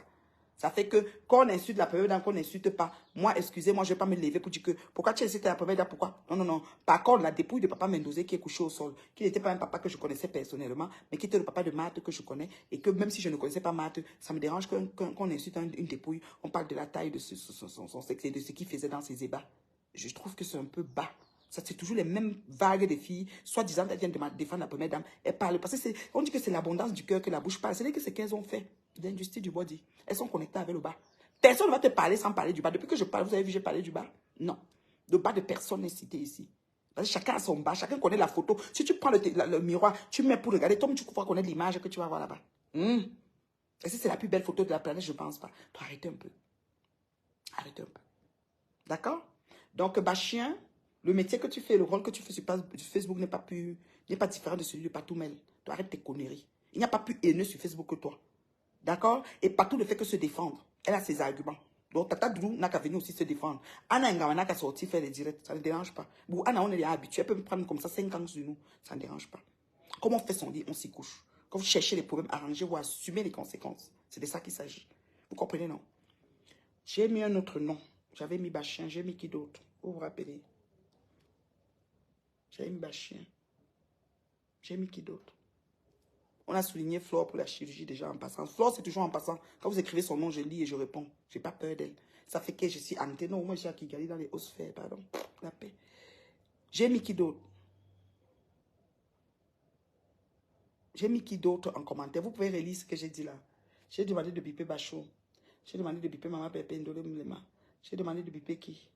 Ça fait que quand on insulte la première dame, qu'on n'insulte pas, moi, excusez-moi, je ne vais pas me lever pour dire que pourquoi tu insultes la première dame, pourquoi? Non, non, non. Par contre, la dépouille de papa Mendozé qui est couché au sol, qui n'était pas un papa que je connaissais personnellement, mais qui était le papa de Marthe que je connais, et que même si je ne connaissais pas Marthe, ça me dérange qu'on insulte une dépouille, on parle de la taille de son sexe et de ce qu'il faisait dans ses ébats. Je trouve que c'est un peu bas. Ça, c'est toujours les mêmes vagues de filles, soi-disant qu'elles viennent de défendre la première dame. Elles parlent, parce que on dit que c'est l'abondance du cœur que la bouche parle. C'est que ce qu'elles ont fait, l'injustice du body. Elles sont connectées avec le bas. Personne ne va te parler sans parler du bas. Depuis que je parle, vous avez vu, j'ai parlé du bas? Non. Le bas de personne n'est cité ici. Parce que chacun a son bas, chacun connaît la photo. Si tu prends le miroir, tu mets pour regarder, toi, tu crois connaître l'image que tu vas voir là-bas. Et si c'est la plus belle photo de la planète, je ne pense pas. Toi, arrêtez un peu. Arrêtez un peu. D'accord? Donc, Bachien, le métier que tu fais, le rôle que tu fais sur Facebook n'est pas différent de celui de Patoumel. Tu arrêtes tes conneries. Il n'y a pas plus haineux sur Facebook que toi. D'accord? Et Patou ne fait que se défendre. Elle a ses arguments. Donc, Tata Doudou n'a qu'à venir aussi se défendre. Anna Ngawa n'a qu'à sortir faire les directs. Ça ne dérange pas. Bon, Anna, on est habitué. Elle peut me prendre comme ça 5 ans sur nous. Ça ne dérange pas. Comme on fait son lit, on s'y couche. Quand vous cherchez les problèmes, arrangez-vous, assumez les conséquences. C'est de ça qu'il s'agit. Vous comprenez, non? J'ai mis un autre nom. J'avais mis Bachien. J'ai mis qui d'autre? Vous vous rappelez? J'ai mis Bachien. J'ai mis qui d'autre? On a souligné Flore pour la chirurgie déjà en passant. Flore, c'est toujours en passant. Quand vous écrivez son nom, je lis et je réponds. Je n'ai pas peur d'elle. Ça fait que je suis hantée. Non, moi, j'ai à Kigali dans les hautes sphères, pardon. La paix. J'ai mis qui d'autre? J'ai mis qui d'autre en commentaire? Vous pouvez relire ce que j'ai dit là. J'ai demandé de biper Bachot. J'ai demandé de biper Maman Pépé Ndole Mlema. J'ai demandé de biper qui?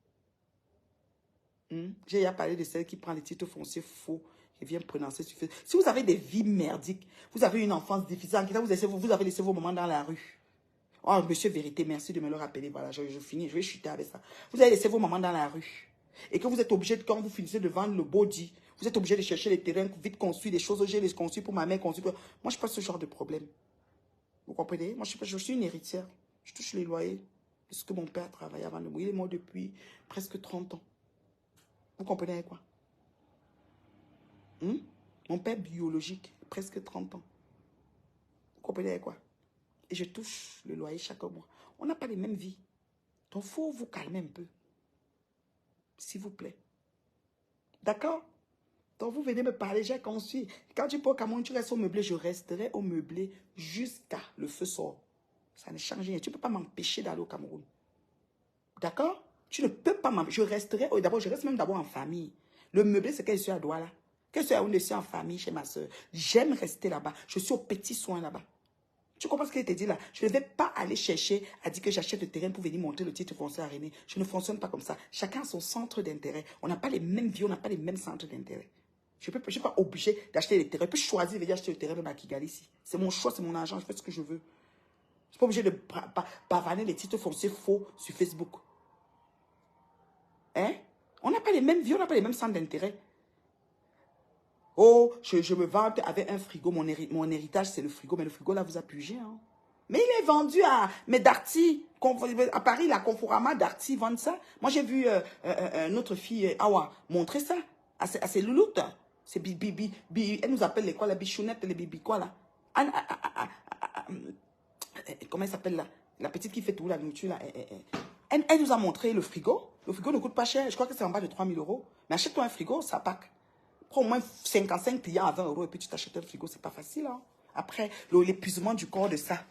J'ai déjà parlé de celle qui prend les titres fonciers faux et vient prononcer sur Facebook. Si vous avez des vies merdiques, vous avez une enfance difficile, vous avez laissé vos mamans dans la rue. Oh, monsieur Vérité, merci de me le rappeler. Voilà, je finis, je vais chuter avec ça. Vous avez laissé vos mamans dans la rue. Et que vous êtes obligé, quand vous finissez de vendre le body, vous êtes obligé de chercher les terrains vite construits, des choses, j'ai les construits pour ma mère construire. Moi, je n'ai pas ce genre de problème. Vous comprenez? Moi, je suis une héritière. Je touche les loyers de ce que mon père travaillait avant de mourir. Il est mort depuis presque 30 ans. Vous comprenez quoi? Mon père biologique, presque 30 ans. Vous comprenez quoi? Et je touche le loyer chaque mois. On n'a pas les mêmes vies. Donc, il faut vous calmer un peu. S'il vous plaît. D'accord? Donc, vous venez me parler, j'ai conçu. Quand tu peux au Cameroun, tu restes au meublé, je resterai au meublé jusqu'à le feu sort. Ça ne change rien. Tu ne peux pas m'empêcher d'aller au Cameroun. D'accord? Tu ne peux pas m'empêcher. Je resterai, d'abord, je reste même d'abord en famille. Le meublé, c'est que je suis à Douala. Que je suis en famille chez ma soeur. J'aime rester là-bas. Je suis au petit soin là-bas. Tu comprends ce qu'il te dit là? Je ne vais pas aller chercher à dire que j'achète le terrain pour venir monter le titre foncier à René. Je ne fonctionne pas comme ça. Chacun a son centre d'intérêt. On n'a pas les mêmes vies, on n'a pas les mêmes centres d'intérêt. Je ne suis pas obligé d'acheter les terrains. Je peux choisir de venir acheter le terrain même à Kigali ici. C'est mon choix, c'est mon argent, je fais ce que je veux. Je ne suis pas obligé de pavaner les titres fonciers faux sur Facebook. Hein? On n'a pas les mêmes vies, on n'a pas les mêmes centres d'intérêt. Oh, je me vante avec un frigo. Mon héritage, c'est le frigo. Mais le frigo, là, vous a pugé. Hein? Mais il est vendu à... Mais Darty, à Paris, la Conforama, Darty vendent ça. Moi, j'ai vu une autre fille, Awa, montrer ça à ses louloutes. C'est Bibi. Elle nous appelle les quoi, la bichounette, les bibi quoi, là. Comment elle s'appelle, là? La petite qui fait tout, la nourriture, là. Elle nous a montré le frigo. Le frigo ne coûte pas cher. Je crois que c'est en bas de 3 000 €. Mais achète-toi un frigo, ça pack. Prends au moins 55 clients à 20 € et puis tu t'achètes un frigo. C'est pas facile, hein. Après, l'épuisement du corps de ça.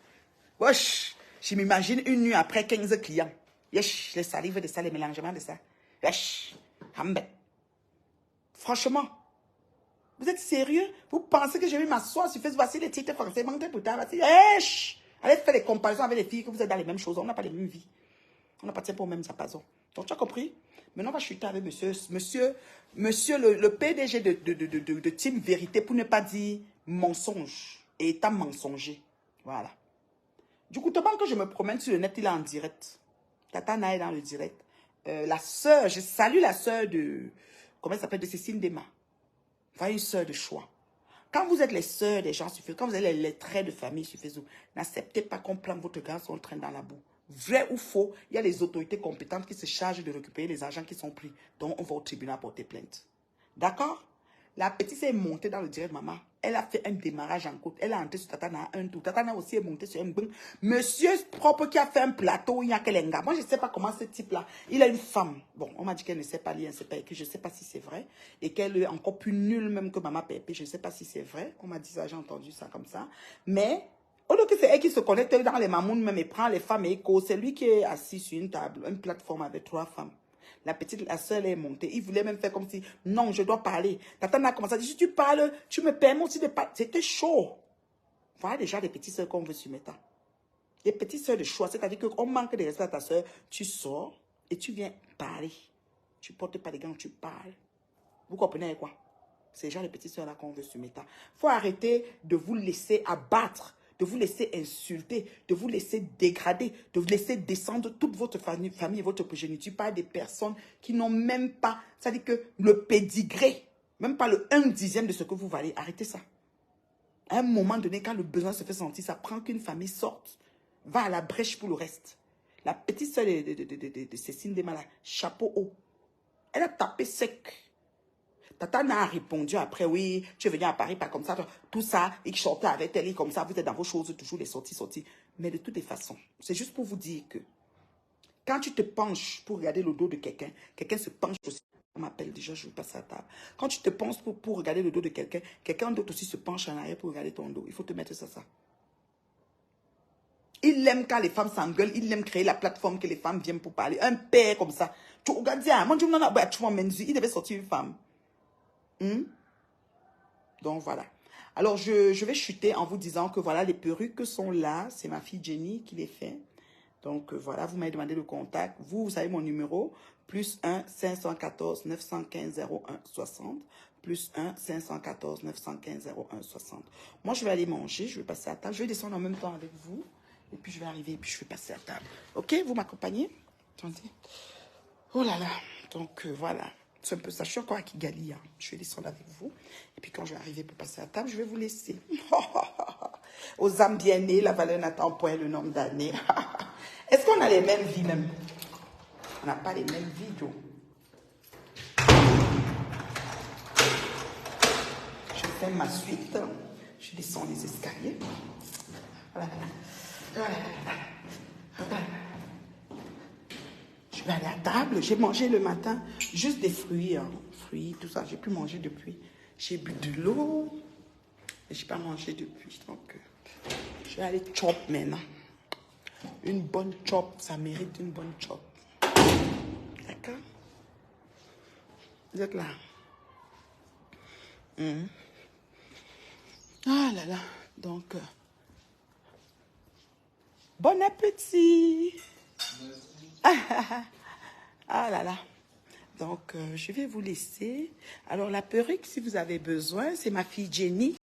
Wesh, je m'imagine une nuit après 15 clients. Yesh, les salives de ça, les mélangements de ça. Yesh, hambe. Franchement, vous êtes sérieux? Vous pensez que je vais m'asseoir sur Facebook, voici les titres français, manquez pour ta, voici, yesh. Allez faire des comparaisons avec les filles que vous êtes dans les mêmes choses. On n'a pas les mêmes vies. On n'appartient pas aux mêmes diapasons. Donc, tu as compris? Maintenant, on va chuter avec monsieur le PDG de Team Vérité, pour ne pas dire mensonge et état mensonger. Voilà. Du coup, pendant que je me promène sur le net, il est en direct. Tata Na est dans le direct. La sœur, je salue la sœur de, comment elle s'appelle, de Cécile Dema. Enfin, une sœur de choix. Quand vous êtes les sœurs des gens sur Facebook, quand vous êtes les traits de famille sur Facebook, n'acceptez pas qu'on plante votre garçon train dans la boue. Vrai ou faux, il y a les autorités compétentes qui se chargent de récupérer les argents qui sont pris. Donc, on va au tribunal porter plainte. D'accord? La petite s'est montée dans le direct, maman. Elle a fait un démarrage en côte. Elle a entré sur Tatana un tour. Tatana aussi est montée sur un bon. Monsieur propre qui a fait un plateau, il n'y a que les gars. Moi, je ne sais pas comment ce type-là, il a une femme. Bon, on m'a dit qu'elle ne sait pas lire, elle ne sait pas écrire. Je ne sais pas si c'est vrai. Et qu'elle est encore plus nulle même que maman Pépé. Je ne sais pas si c'est vrai. On m'a dit ça, j'ai entendu ça comme ça. Mais, au lieu que c'est elle qui se connecte dans les mamounes même et prend les femmes et écho, c'est lui qui est assis sur une table, une plateforme avec 3 femmes. La petite, la seule est montée. Il voulait même faire comme si, non, je dois parler. Tata a commencé à dire, si tu parles, tu me permets aussi de parler. C'était chaud. Voilà déjà les petites soeurs qu'on veut se mettre. Les petites soeurs de choix, c'est-à-dire qu'on manque de respect à ta soeur. Tu sors et tu viens parler. Tu portes pas les gants, tu parles. Vous comprenez quoi? C'est déjà les petites soeurs là qu'on veut se mettre. Il faut arrêter de vous laisser abattre, de vous laisser insulter, de vous laisser dégrader, de vous laisser descendre toute votre famille et votre progéniture par des personnes qui n'ont même pas, c'est-à-dire que le pédigré, même pas le 1/10 de ce que vous valez. Arrêtez ça. À un moment donné, quand le besoin se fait sentir, ça prend qu'une famille sorte, va à la brèche pour le reste. La petite soeur de Cécile Dema, chapeau haut, elle a tapé sec. Tata a répondu après, oui, tu es venu à Paris, pas comme ça, tout ça, il chantait avec elle, et comme ça, vous êtes dans vos choses, toujours les sorties. Mais de toutes les façons, c'est juste pour vous dire que quand tu te penches pour regarder le dos de quelqu'un, quelqu'un se penche aussi. On m'appelle déjà, je vais passer à table. Quand tu te penches pour regarder le dos de quelqu'un, quelqu'un d'autre aussi se penche en arrière pour regarder ton dos. Il faut te mettre ça. Il aime quand les femmes s'engueulent, il aime créer la plateforme que les femmes viennent pour parler. Un père comme ça. Tu regardes, moi, il devait sortir une femme. Donc voilà. Alors je vais chuter en vous disant que voilà, les perruques sont là. C'est ma fille Jenny qui les fait. Donc voilà, vous m'avez demandé le contact. Vous savez mon numéro. +1 514 915 01 60. +1 514 915 01 60. Moi, je vais aller manger. Je vais passer à table. Je vais descendre en même temps avec vous. Et puis je vais arriver et puis je vais passer à table. Ok, vous m'accompagnez? Attendez. Oh là là. Donc voilà. C'est un peu ça. Je suis encore à Kigali. Hein. Je vais descendre avec vous. Et puis quand je vais arriver pour passer à table, je vais vous laisser. Aux âmes bien nées, la valeur n'attend point le nombre d'années. Est-ce qu'on a les mêmes vies même? On n'a pas les mêmes vies, Joe. Je fais ma suite. Je descends les escaliers. Voilà. Je vais aller à table. J'ai mangé le matin juste des fruits. Hein. Fruits, tout ça. J'ai pu manger depuis. J'ai bu de l'eau. Et je n'ai pas mangé depuis. Donc, je vais aller chop maintenant. Une bonne chop, ça mérite une bonne chop. D'accord? Vous êtes là? Ah là là. Donc, bon appétit. Ah là là. Donc, je vais vous laisser. Alors, la perruque, si vous avez besoin, c'est ma fille Jenny.